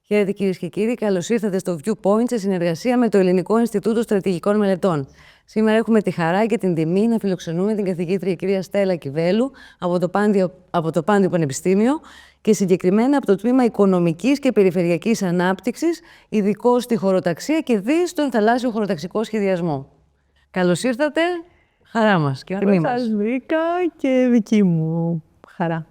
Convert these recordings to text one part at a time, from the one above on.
Χαίρετε κυρίες και κύριοι, καλώς ήρθατε στο Viewpoint σε συνεργασία με το Ελληνικό Ινστιτούτο Στρατηγικών Μελετών. Σήμερα έχουμε τη χαρά και την τιμή να φιλοξενούμε την καθηγήτρια κυρία Στέλλα Κιβέλου από το Πάντιο Πανεπιστήμιο και συγκεκριμένα από το Τμήμα Οικονομικής και Περιφερειακής Ανάπτυξης, ειδικό στη χωροταξία και δι στον θαλάσσιο χωροταξικό σχεδιασμό. Καλώς ήρθατε, χαρά μας και τιμή μας. Σας βρήκα και δική μου χαρά.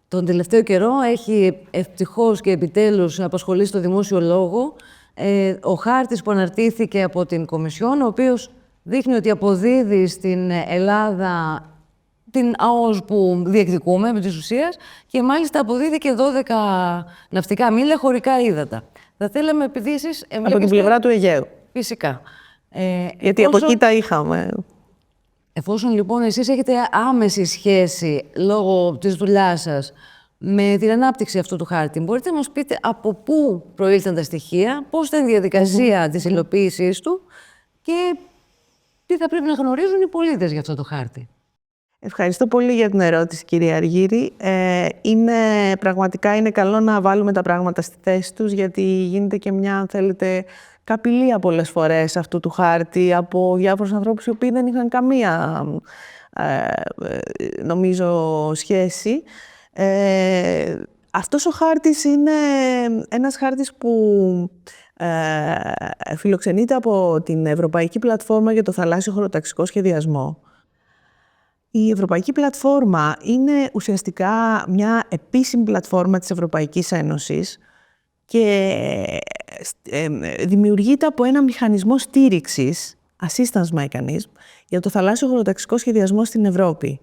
Τον τελευταίο καιρό έχει ευτυχώς και επιτέλους απασχολήσει το δημόσιο λόγο ο χάρτης που αναρτήθηκε από την Κομισιόν, ο οποίος δείχνει ότι αποδίδει στην Ελλάδα την ΑΟΣ που διεκδικούμε με της ουσίας και μάλιστα αποδίδει και 12 ναυτικά μίλια χωρικά ύδατα. Θα θέλαμε επειδή εσείς... Από την πλευρά του Αιγαίου. Φυσικά. Γιατί από εκεί τα είχαμε. Εφόσον λοιπόν εσείς έχετε άμεση σχέση λόγω της δουλειάς σας με την ανάπτυξη αυτού του χάρτη, μπορείτε να μας πείτε από πού προήλθαν τα στοιχεία, πώς ήταν η διαδικασία της υλοποίησής του και τι θα πρέπει να γνωρίζουν οι πολίτες για αυτό το χάρτη. Ευχαριστώ πολύ για την ερώτηση, κυρία Αργύρη. Πραγματικά είναι καλό να βάλουμε τα πράγματα στη θέση τους, γιατί γίνεται και μια, αν θέλετε, καπηλεία πολλές φορές αυτού του χάρτη από διάφορους ανθρώπους οι οποίοι δεν είχαν καμία, νομίζω, σχέση. Αυτός ο χάρτης είναι ένας χάρτης που φιλοξενείται από την Ευρωπαϊκή Πλατφόρμα για το Θαλάσσιο Χωροταξικό Σχεδιασμό. Η Ευρωπαϊκή Πλατφόρμα είναι ουσιαστικά μια επίσημη πλατφόρμα της Ευρωπαϊκής Ένωσης και δημιουργείται από ένα μηχανισμό στήριξης, assistance mechanism, για το θαλάσσιο χωροταξικό σχεδιασμό στην Ευρώπη.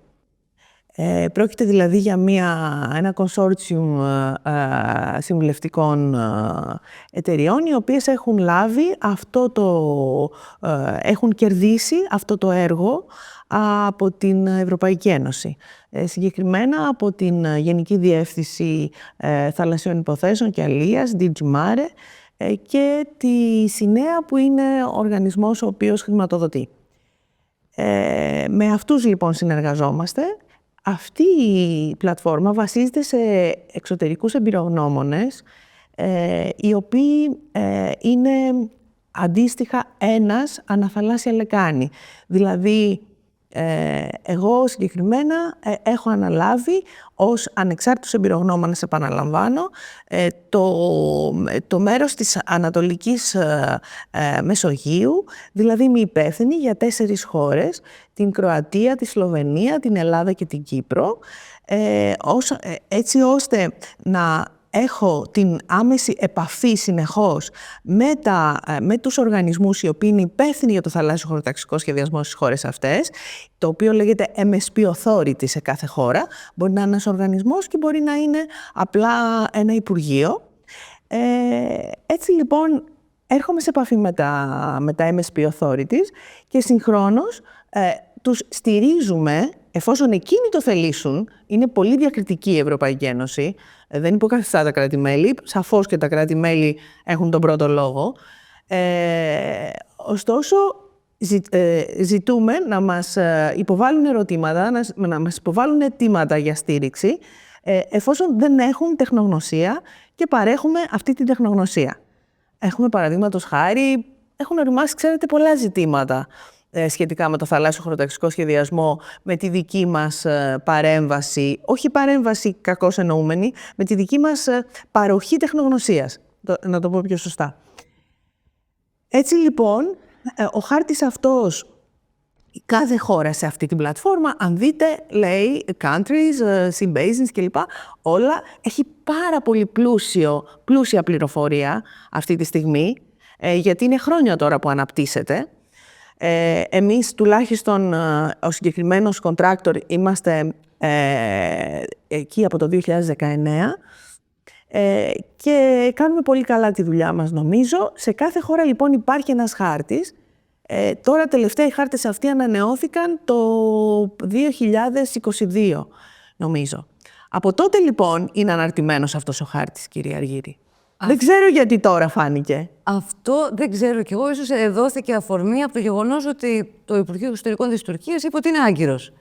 Πρόκειται δηλαδή για ένα consortium συμβουλευτικών εταιριών, οι οποίες έχουν λάβει έχουν κερδίσει αυτό το έργο από την Ευρωπαϊκή Ένωση. Συγκεκριμένα από την Γενική Διεύθυνση Θαλασσιών Υποθέσεων και Αλίας, DG Mare, και τη ΣΥΝΕΑ που είναι ο οργανισμός ο οποίος χρηματοδοτεί. Με αυτούς λοιπόν συνεργαζόμαστε. Αυτή η πλατφόρμα βασίζεται σε εξωτερικούς εμπειρογνώμονες, οι οποίοι είναι αντίστοιχα ένας αναθαλάσσια λεκάνη. Δηλαδή, εγώ συγκεκριμένα έχω αναλάβει ως ανεξάρτητος εμπειρογνώμονας, επαναλαμβάνω, το μέρος της Ανατολικής Μεσογείου, δηλαδή είμαι υπεύθυνη για 4 χώρες, την Κροατία, τη Σλοβενία, την Ελλάδα και την Κύπρο, έτσι ώστε να έχω την άμεση επαφή συνεχώς με τους οργανισμούς οι οποίοι είναι υπεύθυνοι για το θαλάσσιο χωροταξικό σχεδιασμό στις χώρες αυτές, το οποίο λέγεται MSP Authority σε κάθε χώρα. Μπορεί να είναι ένας οργανισμός και μπορεί να είναι απλά ένα υπουργείο. Έτσι λοιπόν έρχομαι σε επαφή με τα MSP Authorities και συγχρόνως τους στηρίζουμε, εφόσον εκείνοι το θελήσουν. Είναι πολύ διακριτική η Ευρωπαϊκή Ένωση, δεν υποκαθιστά τα κράτη-μέλη, σαφώς και τα κράτη-μέλη έχουν τον πρώτο λόγο. Ωστόσο, ζητούμε να μας υποβάλουν ερωτήματα, να μας υποβάλουν αιτήματα για στήριξη, εφόσον δεν έχουν τεχνογνωσία και παρέχουμε αυτή την τεχνογνωσία. Έχουμε παραδείγματος χάρη, έχουν οριμάσει, ξέρετε, πολλά ζητήματα σχετικά με το θαλάσσιο χωροταξικό σχεδιασμό, με τη δική μας παρέμβαση, όχι παρέμβαση κακώς εννοούμενη, με τη δική μας παροχή τεχνογνωσίας, να το πω πιο σωστά. Έτσι λοιπόν, ο χάρτης αυτός, κάθε χώρα σε αυτή την πλατφόρμα, αν δείτε, λέει countries, sea basins κλπ. Όλα, έχει πάρα πολύ πλούσια πληροφορία αυτή τη στιγμή, γιατί είναι χρόνια τώρα που αναπτύσσεται. Εμείς τουλάχιστον ο συγκεκριμένος contractor είμαστε εκεί από το 2019 και κάνουμε πολύ καλά τη δουλειά μας, νομίζω. Σε κάθε χώρα λοιπόν υπάρχει ένας χάρτης. Τώρα τελευταία οι χάρτες αυτοί ανανεώθηκαν το 2022, νομίζω. Από τότε λοιπόν είναι αναρτημένος αυτός ο χάρτης, κυρία Αργύρη. Δεν ξέρω γιατί τώρα φάνηκε. Αυτό δεν ξέρω κι εγώ. Ίσως δόθηκε αφορμή από το γεγονός ότι το Υπουργείο Εξωτερικών της Τουρκίας είπε ότι είναι άγκυρος.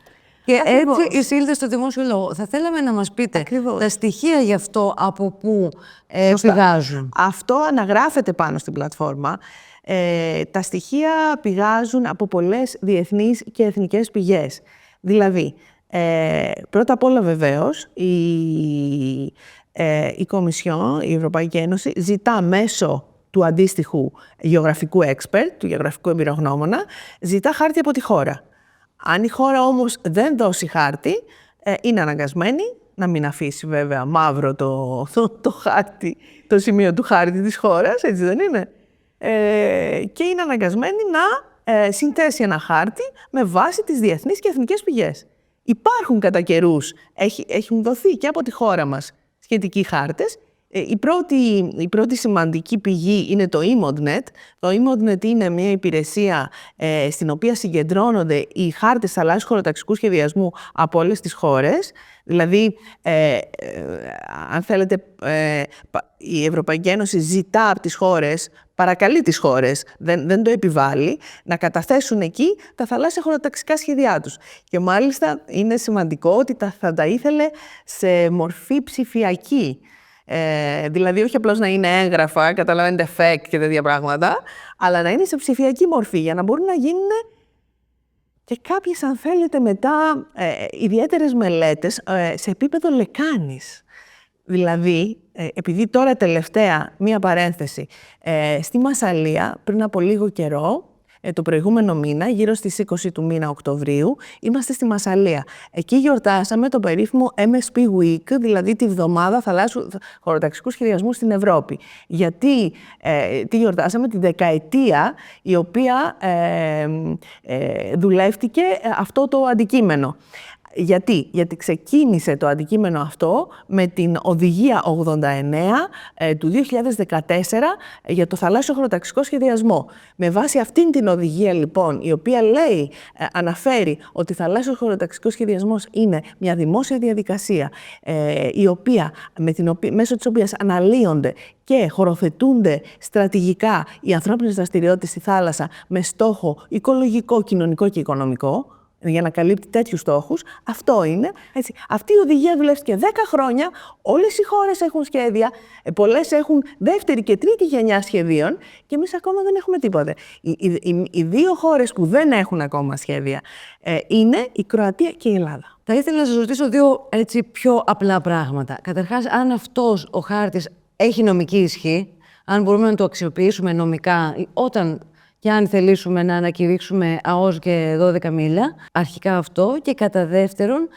Και Ακριβώς. έτσι εισήλθε στο δημόσιο λόγο. Θα θέλαμε να μας πείτε Ακριβώς. τα στοιχεία γι' αυτό από πού Σωστά. πηγάζουν. Αυτό αναγράφεται πάνω στην πλατφόρμα. Τα στοιχεία πηγάζουν από πολλές διεθνείς και εθνικές πηγές. Δηλαδή, πρώτα απ' όλα βεβαίως, η Κομισιόν, η Ευρωπαϊκή Ένωση, ζητά μέσω του αντίστοιχου γεωγραφικού expert, του γεωγραφικού εμπειρογνώμονα, ζητά χάρτη από τη χώρα. Αν η χώρα όμως δεν δώσει χάρτη, είναι αναγκασμένη να μην αφήσει βέβαια μαύρο το χάρτη, το σημείο του χάρτη της χώρας, έτσι δεν είναι? Και είναι αναγκασμένη να συνθέσει ένα χάρτη με βάση τις διεθνείς και εθνικές πηγές. Υπάρχουν κατά καιρούς, έχουν δοθεί και από τη χώρα μας σχετικοί χάρτες. Η πρώτη σημαντική πηγή είναι το eModNet. Το eModNet είναι μια υπηρεσία στην οποία συγκεντρώνονται οι χάρτες θαλάσσιου χωροταξικού σχεδιασμού από όλες τις χώρες. Δηλαδή, αν θέλετε, η Ευρωπαϊκή Ένωση ζητά από τις χώρες, παρακαλεί τις χώρες, δεν το επιβάλλει, να καταθέσουν εκεί τα θαλάσσια χωροταξικά σχέδιά τους. Και μάλιστα είναι σημαντικό ότι θα τα ήθελε σε μορφή ψηφιακή. Δηλαδή όχι απλώς να είναι έγγραφα, καταλαβαίνετε, FAQ και τέτοια πράγματα, αλλά να είναι σε ψηφιακή μορφή για να μπορούν να γίνουν και κάποιες, αν θέλετε, μετά ιδιαίτερες μελέτες σε επίπεδο λεκάνης. Δηλαδή, επειδή τώρα τελευταία, μία παρένθεση, στη Μασσαλία πριν από λίγο καιρό, το προηγούμενο μήνα, γύρω στις 20 του μήνα Οκτωβρίου, είμαστε στη Μασσαλία. Εκεί γιορτάσαμε το περίφημο MSP Week, δηλαδή τη βδομάδα θαλάσσιου χωροταξικού σχεδιασμού στην Ευρώπη. Γιατί τι γιορτάσαμε? Τη δεκαετία η οποία δουλεύτηκε αυτό το αντικείμενο. Γιατί ξεκίνησε το αντικείμενο αυτό με την Οδηγία 89 του 2014 για το θαλάσσιο χωροταξικό σχεδιασμό. Με βάση αυτήν την οδηγία, λοιπόν, η οποία αναφέρει ότι θαλάσσιος χωροταξικός σχεδιασμός είναι μια δημόσια διαδικασία μέσω της οποίας αναλύονται και χωροθετούνται στρατηγικά οι ανθρώπινες δραστηριότητες στη θάλασσα με στόχο οικολογικό, κοινωνικό και οικονομικό, για να καλύπτει τέτοιους στόχους. Αυτό είναι. Έτσι. Αυτή η οδηγία δουλεύτηκε 10 χρόνια. Όλες οι χώρες έχουν σχέδια. Πολλές έχουν δεύτερη και τρίτη γενιά σχεδίων και εμείς ακόμα δεν έχουμε τίποτε. Οι δύο χώρες που δεν έχουν ακόμα σχέδια είναι η Κροατία και η Ελλάδα. Θα ήθελα να σας ρωτήσω δύο πιο απλά πράγματα. Καταρχάς, αν αυτός ο χάρτης έχει νομική ισχύ, αν μπορούμε να το αξιοποιήσουμε νομικά όταν και αν θελήσουμε να ανακηρύξουμε ΑΟΣ και 12 μίλια, αρχικά αυτό. Και κατά δεύτερον,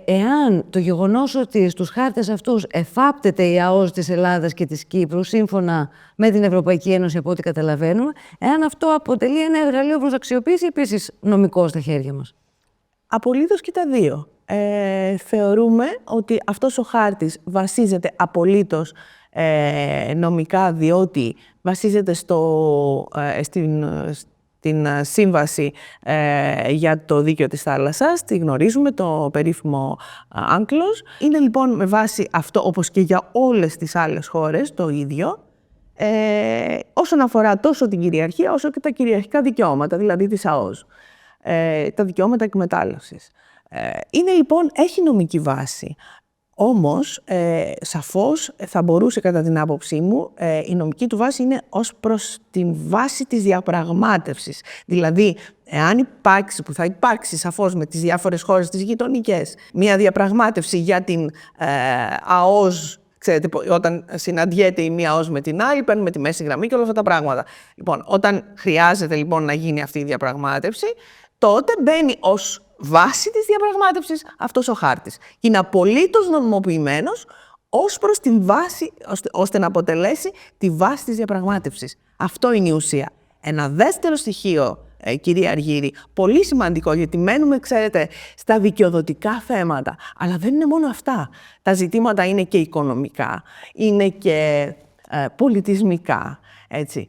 εάν το γεγονός ότι στους χάρτες αυτούς εφάπτεται η ΑΟΣ της Ελλάδας και της Κύπρου, σύμφωνα με την Ευρωπαϊκή Ένωση, από ό,τι καταλαβαίνουμε, εάν αυτό αποτελεί ένα εργαλείο προς αξιοποίηση επίσης νομικό στα χέρια μας. Απολύτως και τα δύο. Θεωρούμε ότι αυτός ο χάρτης βασίζεται απολύτως νομικά, διότι βασίζεται στην σύμβαση για το δίκαιο της θάλασσας, τη γνωρίζουμε, το περίφημο UNCLOS. Είναι λοιπόν με βάση αυτό, όπως και για όλες τις άλλες χώρες, το ίδιο, όσον αφορά τόσο την κυριαρχία όσο και τα κυριαρχικά δικαιώματα, δηλαδή της ΑΟΣ, τα δικαιώματα εκμετάλλευσης. Είναι λοιπόν, έχει νομική βάση. Όμως, σαφώς θα μπορούσε, κατά την άποψή μου, η νομική του βάση είναι ως προς την βάση της διαπραγμάτευσης. Δηλαδή, εάν υπάρξει, που θα υπάρξει σαφώς με τις διάφορες χώρες τις γειτονικές, μια διαπραγμάτευση για την ΑΟΣ, ξέρετε, όταν συναντιέται η μία ΑΟΣ με την άλλη, παίρνουμε τη μέση γραμμή και όλα αυτά τα πράγματα. Λοιπόν, όταν χρειάζεται λοιπόν να γίνει αυτή η διαπραγμάτευση, τότε μπαίνει ως βάση της διαπραγμάτευσης αυτός ο χάρτης. Και είναι απολύτως νομιμοποιημένος ως προς την βάση, ώστε να αποτελέσει τη βάση της διαπραγμάτευσης. Αυτό είναι η ουσία. Ένα δεύτερο στοιχείο, κυρία Αργύρη, πολύ σημαντικό, γιατί μένουμε, ξέρετε, στα δικαιοδοτικά θέματα. Αλλά δεν είναι μόνο αυτά. Τα ζητήματα είναι και οικονομικά, είναι και πολιτισμικά. Έτσι.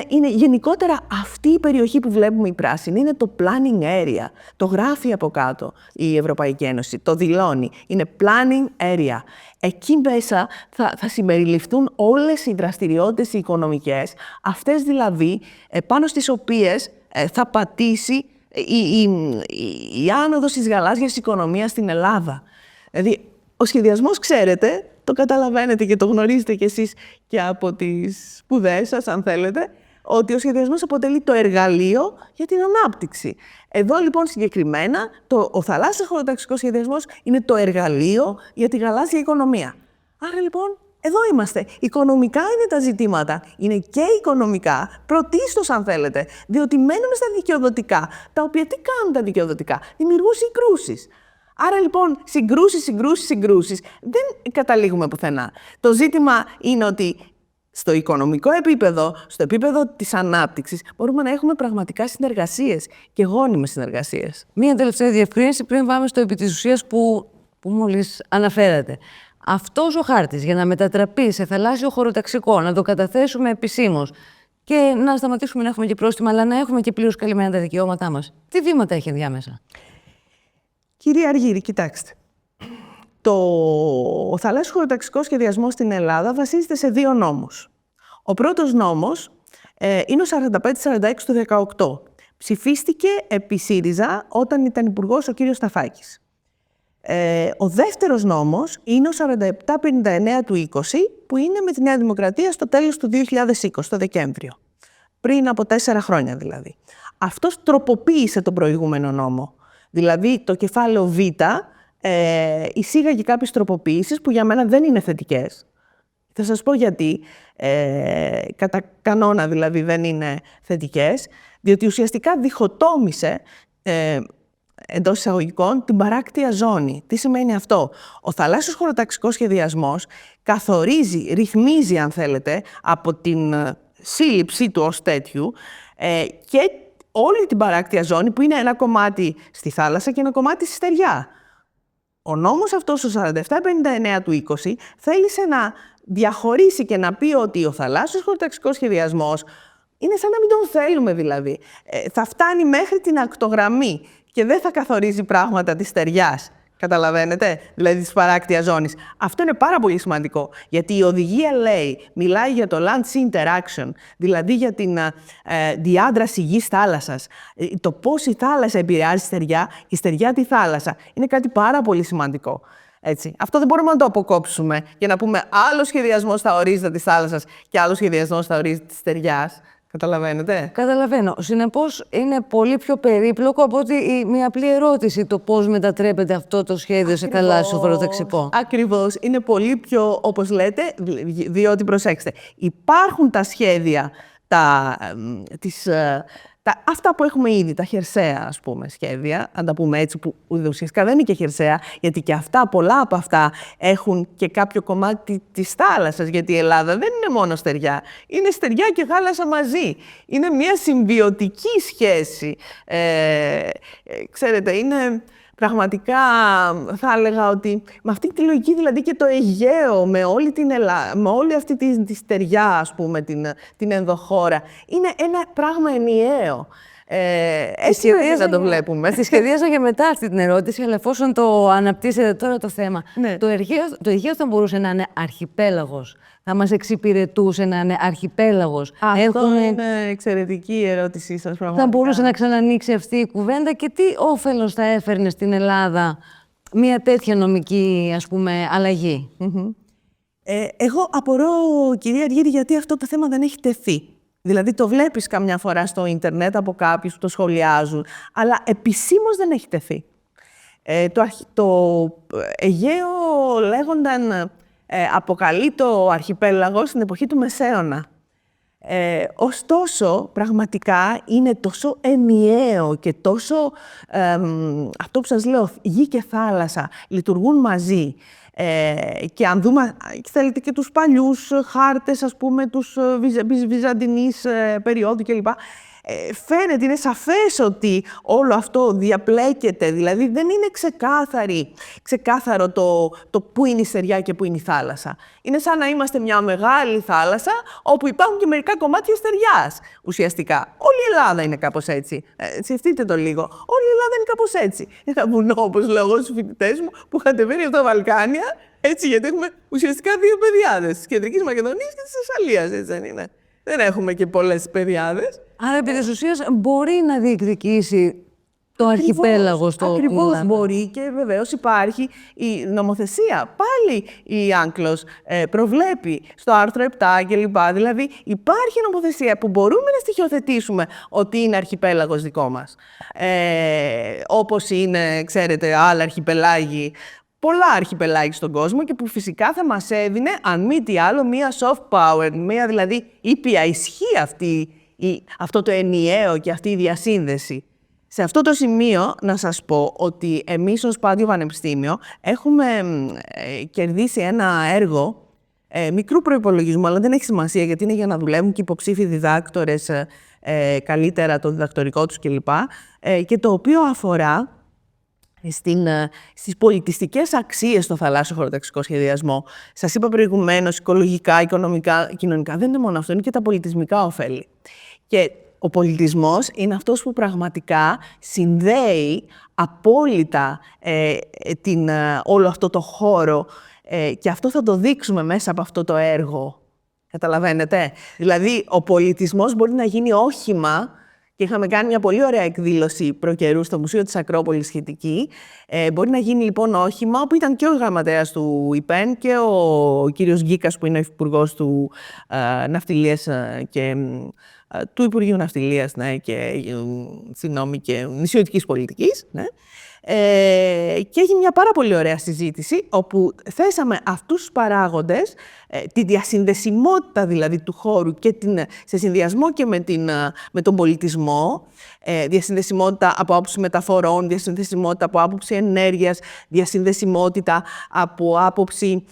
Είναι γενικότερα αυτή η περιοχή που βλέπουμε η πράσινη, είναι το planning area. Το γράφει από κάτω η Ευρωπαϊκή Ένωση, το δηλώνει. Είναι planning area. Εκεί μέσα θα συμπεριληφθούν όλες οι δραστηριότητες οι οικονομικές, αυτές δηλαδή πάνω στις οποίες θα πατήσει η άνοδος της γαλάζιας οικονομίας στην Ελλάδα. Δηλαδή, ο σχεδιασμός, ξέρετε, το καταλαβαίνετε και το γνωρίζετε κι εσείς και από τις σπουδές σας, αν θέλετε, ότι ο σχεδιασμός αποτελεί το εργαλείο για την ανάπτυξη. Εδώ, λοιπόν, συγκεκριμένα, ο θαλάσσιος χωροταξικός σχεδιασμός είναι το εργαλείο για τη γαλάζια οικονομία. Άρα, λοιπόν, εδώ είμαστε. Οικονομικά είναι τα ζητήματα. Είναι και οικονομικά, πρωτίστως αν θέλετε, διότι μένουμε στα δικαιοδοτικά, τα οποία τι κάνουν τα δικαιοδοτικά? Δημιουργούν συγκρούσεις. Άρα λοιπόν συγκρούσεις, δεν καταλήγουμε πουθενά. Το ζήτημα είναι ότι στο οικονομικό επίπεδο, στο επίπεδο της ανάπτυξης, μπορούμε να έχουμε πραγματικά συνεργασίες και γόνιμες συνεργασίες. Μία τελευταία διευκρίνηση πριν πάμε στο επί της ουσίας που μόλις αναφέρατε. Αυτός ο χάρτης για να μετατραπεί σε θαλάσσιο χωροταξικό, να το καταθέσουμε επισήμως και να σταματήσουμε να έχουμε και πρόστιμα, αλλά να έχουμε και πλήρως καλυμμένα τα δικαιώματά μας, τι βήματα έχει ενδιάμεσα? Κυρία Αργύρη, κοιτάξτε. Ο θαλάσσιος χωροταξικός σχεδιασμός στην Ελλάδα βασίζεται σε 2 νόμους. Ο πρώτος νόμος είναι ο 4546 του 18. Ψηφίστηκε επί ΣΥΡΙΖΑ όταν ήταν υπουργός ο κύριος Σταφάκης. Ο δεύτερος νόμος είναι ο 4759 του 20, που είναι με τη Νέα Δημοκρατία στο τέλος του 2020, το Δεκέμβριο. Πριν από 4 χρόνια δηλαδή. Αυτός τροποποίησε τον προηγούμενο νόμο. Δηλαδή το κεφάλαιο Β εισήγαγε κάποιες τροποποίησεις που για μένα δεν είναι θετικές. Θα σας πω γιατί. Κατά κανόνα δηλαδή δεν είναι θετικές, διότι ουσιαστικά διχοτόμησε εντός εισαγωγικών την παράκτια ζώνη. Τι σημαίνει αυτό? Ο θαλάσσιος χωροταξικός σχεδιασμός καθορίζει, ρυθμίζει αν θέλετε, από την σύλληψή του ως τέτοιου και όλη την παράκτια ζώνη που είναι ένα κομμάτι στη θάλασσα και ένα κομμάτι στη στεριά. Ο νόμος αυτός, ο 4759 του 20, θέλησε να διαχωρίσει και να πει ότι ο θαλάσσιος χωροταξικός σχεδιασμός είναι σαν να μην τον θέλουμε δηλαδή. Θα φτάνει μέχρι την ακτογραμμή και δεν θα καθορίζει πράγματα της στεριάς. Καταλαβαίνετε, δηλαδή της παράκτιας ζώνης. Αυτό είναι πάρα πολύ σημαντικό, γιατί η οδηγία μιλάει για το land-sea interaction, δηλαδή για την διάδραση γης-θάλασσας. Το πώς η θάλασσα επηρεάζει τη στεριά, η στεριά τη θάλασσα. Είναι κάτι πάρα πολύ σημαντικό. Έτσι. Αυτό δεν μπορούμε να το αποκόψουμε και να πούμε άλλο σχεδιασμός θα ορίζεται της θάλασσας και άλλο σχεδιασμός θα ορίζεται της στεριάς. Καταλαβαίνετε? Καταλαβαίνω. Συνεπώς, είναι πολύ πιο περίπλοκο από ότι μια απλή ερώτηση το πώς μετατρέπεται αυτό το σχέδιο σε θαλάσσιο χωροταξικό. Ακριβώς. Είναι πολύ πιο, όπως λέτε, διότι προσέξτε, υπάρχουν τα σχέδια, αυτά που έχουμε ήδη, τα χερσαία, ας πούμε, σχέδια, αν τα πούμε έτσι, που ουσιαστικά δεν είναι και χερσαία, γιατί και αυτά, πολλά από αυτά έχουν και κάποιο κομμάτι της θάλασσας, γιατί η Ελλάδα δεν είναι μόνο στεριά, είναι στεριά και θάλασσα μαζί. Είναι μια συμβιωτική σχέση. Ξέρετε, είναι πραγματικά, θα έλεγα ότι με αυτή τη λογική, δηλαδή και το Αιγαίο, με όλη, με όλη αυτή τη στεριά, ας πούμε, την ενδοχώρα, είναι ένα πράγμα ενιαίο. Έτσι να το βλέπουμε. Τη σχεδίασα για μετά αυτή την ερώτηση, αλλά εφόσον το αναπτύσσετε τώρα το θέμα. Ναι. Το Αιγαίο θα μπορούσε να είναι αρχιπέλαγος. Θα μας εξυπηρετούσε να είναι αρχιπέλαγος. Αυτό είναι εξαιρετική η ερώτησή σας, πραγματικά. Θα μπορούσε να ξανανοίξει αυτή η κουβέντα και τι όφελος θα έφερνε στην Ελλάδα μια τέτοια νομική, ας πούμε, αλλαγή? Εγώ απορώ, κυρία Αργύρη, γιατί αυτό το θέμα δεν έχει τεθεί. Δηλαδή το βλέπεις καμιά φορά στο ίντερνετ από κάποιους που το σχολιάζουν, αλλά επισήμως δεν έχει τεθεί. Το Αιγαίο λέγονταν, αποκαλείται ο αρχιπέλαγος στην εποχή του Μεσαίωνα. Ωστόσο, πραγματικά είναι τόσο ενιαίο και τόσο, αυτό που σας λέω, γη και θάλασσα λειτουργούν μαζί. Και αν δούμε, θέλετε, και τους παλιούς χάρτες, ας πούμε, τους βυζαντινής περίοδου κλπ. Φαίνεται, είναι σαφές ότι όλο αυτό διαπλέκεται, δηλαδή δεν είναι ξεκάθαρο το πού είναι η στεριά και πού είναι η θάλασσα. Είναι σαν να είμαστε μια μεγάλη θάλασσα όπου υπάρχουν και μερικά κομμάτια στεριάς, ουσιαστικά. Όλη η Ελλάδα είναι κάπως έτσι. Σκεφτείτε το λίγο. Όλη η Ελλάδα είναι κάπως έτσι. Ένα βουνό, όπως λέω εγώ στους φοιτητές μου, που κατεβαίνει από τα Βαλκάνια, έτσι, γιατί έχουμε ουσιαστικά 2 πεδιάδες, της Κεντρικής Μακεδονίας και της Θεσσαλίας, έτσι δεν είναι? Δεν έχουμε και πολλές πεδιάδες. Άρα, επί της ουσίας, μπορεί να διεκδικήσει το αρχιπέλαγο στο Ακριβώς, μπορεί και βεβαίως υπάρχει η νομοθεσία. Πάλι η UNCLOS προβλέπει στο άρθρο 7 κλπ. Δηλαδή υπάρχει νομοθεσία που μπορούμε να στοιχειοθετήσουμε ότι είναι αρχιπέλαγος δικό μας. Όπως είναι, ξέρετε, άλλα αρχιπελάγη, πολλά αρχιπελάγη στον κόσμο και που φυσικά θα μας έδινε, αν μη τι άλλο, μία soft power, μία δηλαδή ήπια ισχύ αυτό το ενιαίο και αυτή η διασύνδεση. Σε αυτό το σημείο να σας πω ότι εμείς ως Πάντιο Πανεπιστήμιο έχουμε κερδίσει ένα έργο μικρού προϋπολογισμού, αλλά δεν έχει σημασία γιατί είναι για να δουλεύουν και υποψήφοι διδάκτορες καλύτερα το διδακτορικό τους κλπ. Και το οποίο αφορά στις πολιτιστικές αξίες στο θαλάσσιο χωροταξικό σχεδιασμό. Σας είπα προηγουμένως, οικολογικά, οικονομικά, κοινωνικά, δεν είναι μόνο αυτό, είναι και τα πολιτισμικά ωφέλη. Και ο πολιτισμός είναι αυτός που πραγματικά συνδέει απόλυτα όλο αυτό το χώρο και αυτό θα το δείξουμε μέσα από αυτό το έργο. Καταλαβαίνετε? Δηλαδή, ο πολιτισμός μπορεί να γίνει όχημα και είχαμε κάνει μια πολύ ωραία εκδήλωση προκαιρού στο Μουσείο της Ακρόπολης σχετική. Μπορεί να γίνει λοιπόν όχημα, όπου ήταν και ο γραμματέας του ΙΠΕΝ και ο κύριος Γκίκας, που είναι ο υφυπουργός του Ναυτιλίας και του Υπουργείου Ναυτιλίας και νησιωτικής πολιτικής. Ναι. Και έγινε μια πάρα πολύ ωραία συζήτηση, όπου θέσαμε αυτούς τους παράγοντες, τη διασυνδεσιμότητα δηλαδή του χώρου και σε συνδυασμό και με τον πολιτισμό, διασυνδεσιμότητα από άποψη μεταφορών, διασυνδεσιμότητα από άποψη ενέργειας, διασυνδεσιμότητα από άποψη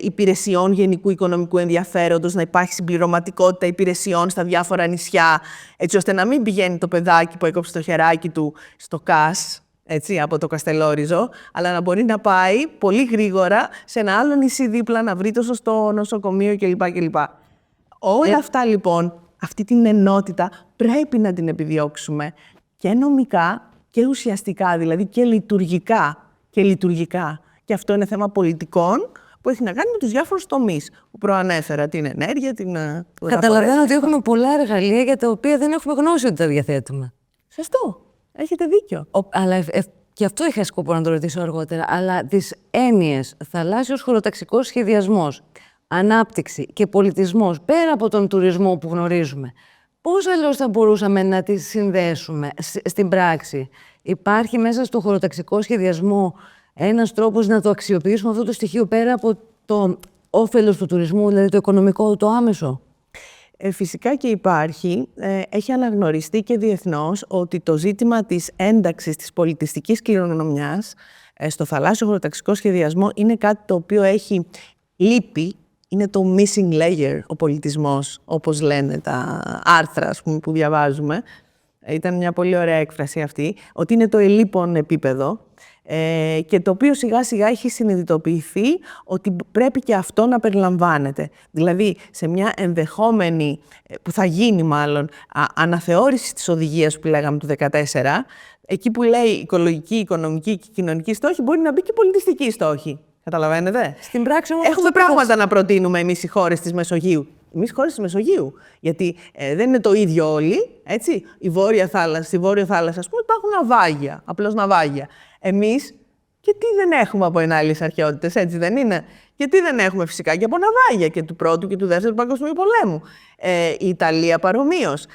υπηρεσιών γενικού οικονομικού ενδιαφέροντος, να υπάρχει συμπληρωματικότητα υπηρεσιών στα διάφορα νησιά, έτσι ώστε να μην πηγαίνει το παιδάκι που έκοψε το χεράκι του στο ΚΑΣ, έτσι, από το Καστελόριζο, αλλά να μπορεί να πάει πολύ γρήγορα σε ένα άλλο νησί δίπλα, να βρει το σωστό νοσοκομείο κλπ. Όλα αυτά λοιπόν, αυτή την ενότητα πρέπει να την επιδιώξουμε και νομικά και ουσιαστικά, δηλαδή και λειτουργικά. Και αυτό είναι θέμα πολιτικών που έχει να κάνει με τους διάφορους τομείς που προανέφερα, την ενέργεια, Καταλαβαίνω ότι έχουμε πολλά εργαλεία για τα οποία δεν έχουμε γνώση ότι τα διαθέτουμε. Σωστό. Έχετε δίκιο. Αλλά και αυτό είχα σκοπό να το ρωτήσω αργότερα. Αλλά τις έννοιες θαλάσσιος χωροταξικός σχεδιασμός, ανάπτυξη και πολιτισμός, πέρα από τον τουρισμό που γνωρίζουμε, πώς αλλιώς θα μπορούσαμε να τις συνδέσουμε στην πράξη? Υπάρχει μέσα στο χωροταξικό σχεδιασμό ένας τρόπος να το αξιοποιήσουμε αυτό το στοιχείο πέρα από το όφελος του τουρισμού, δηλαδή το οικονομικό, το άμεσο? Φυσικά και υπάρχει. Έχει αναγνωριστεί και διεθνώς ότι το ζήτημα της ένταξης της πολιτιστικής κληρονομιάς στο θαλάσσιο χωροταξικό σχεδιασμό είναι κάτι το οποίο έχει λείπει. Είναι το missing layer ο πολιτισμός, όπως λένε τα άρθρα, ας πούμε, που διαβάζουμε. Ήταν μια πολύ ωραία έκφραση αυτή, ότι είναι το ελείπον επίπεδο. Και το οποίο σιγά σιγά έχει συνειδητοποιηθεί ότι πρέπει και αυτό να περιλαμβάνεται. Δηλαδή, σε μια ενδεχόμενη, που θα γίνει μάλλον, αναθεώρηση της οδηγίας που λέγαμε του 2014, εκεί που λέει οικολογική, οικονομική και κοινωνική στόχη, μπορεί να μπει και πολιτιστική στόχη. Καταλαβαίνετε? Στην πράξη όμως έχουμε πράγματα να προτείνουμε εμείς οι χώρες της Μεσογείου. Εμείς χώρες της Μεσογείου. Γιατί δεν είναι το ίδιο όλοι, έτσι. Στη Βόρεια Θάλασσα, ας πούμε, υπάρχουν ναυάγια, απλώς ναυάγια. Εμείς και τι δεν έχουμε από ενάλλειες αρχαιότητες, έτσι δεν είναι? Και τι δεν έχουμε φυσικά και από ναυάγια και του Πρώτου και του Δεύτερου Παγκοσμίου Πολέμου. Η Ιταλία παρομοίως,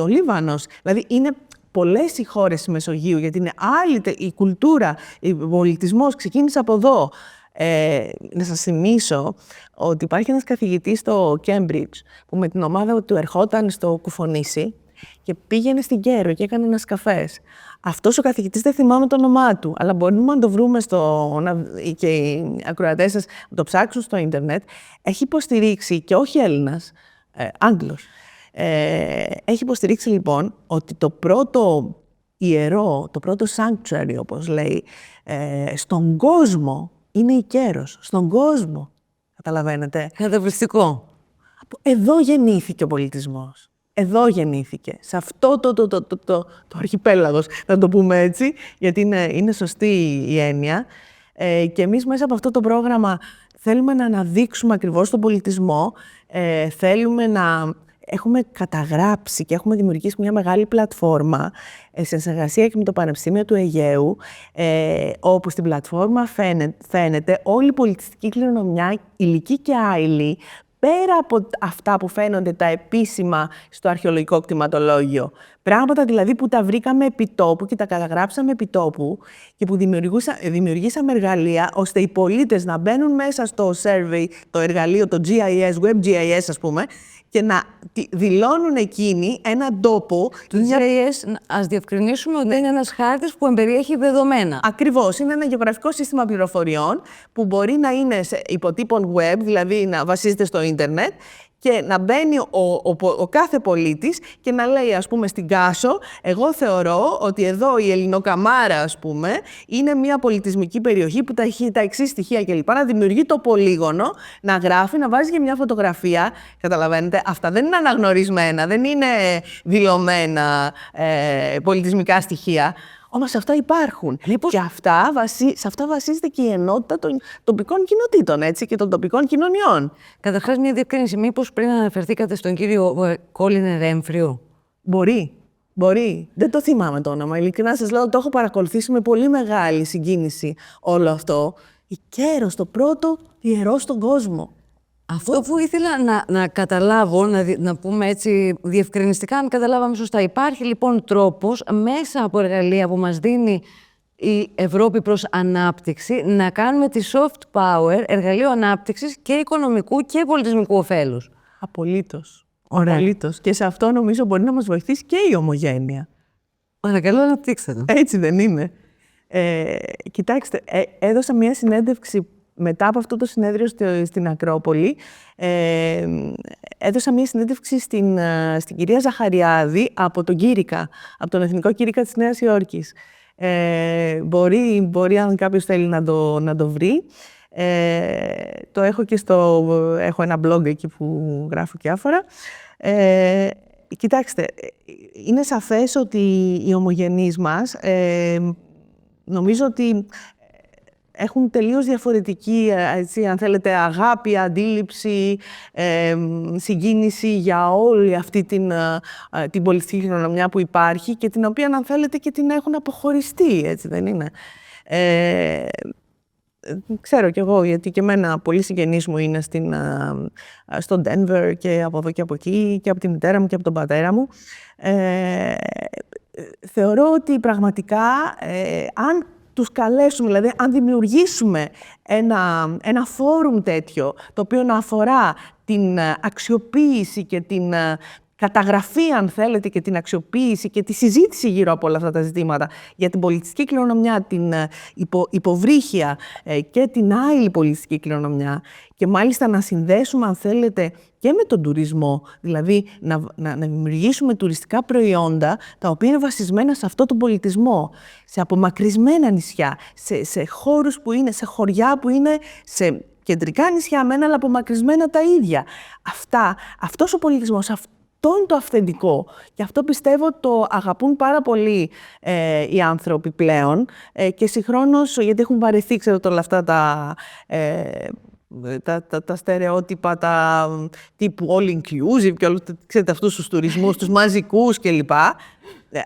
ο Λίβανος. Δηλαδή είναι πολλές οι χώρες της Μεσογείου, γιατί είναι άλλη η κουλτούρα, ο πολιτισμός ξεκίνησε από εδώ. Να σας θυμίσω ότι υπάρχει ένας καθηγητής στο Cambridge που με την ομάδα του ερχόταν στο Κουφονήσι και πήγαινε στην Κέρο και έκανε ένας καφές. Αυτός ο καθηγητής δεν θυμάμαι το όνομά του, αλλά μπορούμε να το βρούμε και οι ακροατές σας να το ψάξουν στο ίντερνετ. Έχει υποστηρίξει, και όχι Έλληνας, Άγγλος, έχει υποστηρίξει λοιπόν ότι το πρώτο ιερό, το πρώτο sanctuary, όπως λέει, στον κόσμο είναι η Κέρος. Στον κόσμο. Καταλαβαίνετε? Καταπληκτικό. Εδώ γεννήθηκε ο πολιτισμός. Εδώ γεννήθηκε. Σε αυτό το αρχιπέλαγος, να το πούμε έτσι, γιατί είναι σωστή η έννοια. Και εμείς μέσα από αυτό το πρόγραμμα θέλουμε να αναδείξουμε ακριβώς τον πολιτισμό. Θέλουμε να έχουμε καταγράψει και έχουμε δημιουργήσει μια μεγάλη πλατφόρμα σε συνεργασία και με το Πανεπιστήμιο του Αιγαίου, όπου στην πλατφόρμα φαίνεται όλη η πολιτιστική κληρονομιά, ηλική και άειλη, πέρα από αυτά που φαίνονται τα επίσημα στο αρχαιολογικό κτηματολόγιο. Πράγματα δηλαδή που τα βρήκαμε επιτόπου και τα καταγράψαμε επιτόπου και που δημιουργήσαμε εργαλεία ώστε οι πολίτες να μπαίνουν μέσα στο survey, το εργαλείο, το GIS, WebGIS ας πούμε, και να δηλώνουν εκείνοι έναν τόπο. Το GIS, ας διευκρινίσουμε ότι είναι ένας χάρτης που εμπεριέχει δεδομένα. Ακριβώς. Είναι ένα γεωγραφικό σύστημα πληροφοριών που μπορεί να είναι σε υποτύπων web, δηλαδή να βασίζεται στο ίντερνετ, και να μπαίνει ο κάθε πολίτης και να λέει, ας πούμε, στην Κάσο, εγώ θεωρώ ότι εδώ η Ελληνοκαμάρα, ας πούμε, είναι μια πολιτισμική περιοχή που έχει τα εξής στοιχεία κλπ. Να δημιουργεί το πολύγωνο, να γράφει, να βάζει και μια φωτογραφία. Καταλαβαίνετε, αυτά δεν είναι αναγνωρισμένα, δεν είναι δηλωμένα πολιτισμικά στοιχεία. Όμως αυτά υπάρχουν. Και σε αυτά βασίζεται και η ενότητα των τοπικών κοινοτήτων, έτσι, και των τοπικών κοινωνιών. Καταρχάς, μια διευκρίνηση. Μήπως πριν αναφερθήκατε στον κύριο Κόλλινερ Έμφριο? Μπορεί. Δεν το θυμάμαι το όνομα. Ειλικρινά σας λέω, το έχω παρακολουθήσει με πολύ μεγάλη συγκίνηση όλο αυτό. Η Κέρος, το πρώτο ιερό στον κόσμο. Αυτό που ήθελα να καταλάβω, να πούμε έτσι διευκρινιστικά, αν καταλάβαμε σωστά. Υπάρχει λοιπόν τρόπος μέσα από εργαλεία που μας δίνει η Ευρώπη προς ανάπτυξη να κάνουμε τη soft power εργαλείο ανάπτυξης και οικονομικού και πολιτισμικού ωφέλους. Απολύτως. Απολύτως. Και σε αυτό νομίζω μπορεί να μας βοηθήσει και η ομογένεια. Παρακαλώ, αναπτύξτε το. Έτσι δεν είναι? Κοιτάξτε, έδωσα μια συνέντευξη μετά από αυτό το συνέδριο στην Ακρόπολη. Έδωσα μια συνέντευξη στην κυρία Ζαχαριάδη από τον Κήρυκα, από τον Εθνικό Κήρυκα της Νέας Υόρκης. Μπορεί αν κάποιος θέλει να το βρει. Το έχω και έχω ένα blog εκεί που γράφω διάφορα. Κοιτάξτε, είναι σαφές ότι οι ομογενείς μας νομίζω ότι έχουν τελείως διαφορετική, έτσι, αν θέλετε, αγάπη, αντίληψη, συγκίνηση για όλη αυτή την πολιτιστική κληρονομιά που υπάρχει και την οποία, αν θέλετε, και την έχουν αποχωριστεί, έτσι δεν είναι? Ξέρω κι εγώ, γιατί και εμένα πολλοί συγγενείς μου είναι στο Denver και από εδώ και από εκεί, και από τη μητέρα μου και από τον πατέρα μου. Θεωρώ ότι πραγματικά, αν τους καλέσουμε, δηλαδή αν δημιουργήσουμε ένα φόρουμ τέτοιο, το οποίο να αφορά την αξιοποίηση και την καταγραφή, αν θέλετε, και την αξιοποίηση και τη συζήτηση γύρω από όλα αυτά τα ζητήματα για την πολιτιστική κληρονομιά, την υποβρύχια και την άειλη πολιτιστική κληρονομιά, και μάλιστα να συνδέσουμε, αν θέλετε, και με τον τουρισμό, δηλαδή να δημιουργήσουμε τουριστικά προϊόντα τα οποία είναι βασισμένα σε αυτό τον πολιτισμό, σε απομακρυσμένα νησιά, σε χώρους που είναι, σε χωριά που είναι, σε κεντρικά νησιά μένα, αλλά απομακρυσμένα τα ίδια. Αυτός ο πολιτισμός, αυτό είναι το αυθεντικό, και αυτό πιστεύω το αγαπούν πάρα πολύ οι άνθρωποι πλέον, και συγχρόνως, γιατί έχουν βαρεθεί, ξέρετε, όλα αυτά τα στερεότυπα, τύπου all inclusive και όλους, ξέρετε, αυτούς τους τουρισμούς, τους μαζικούς κλπ.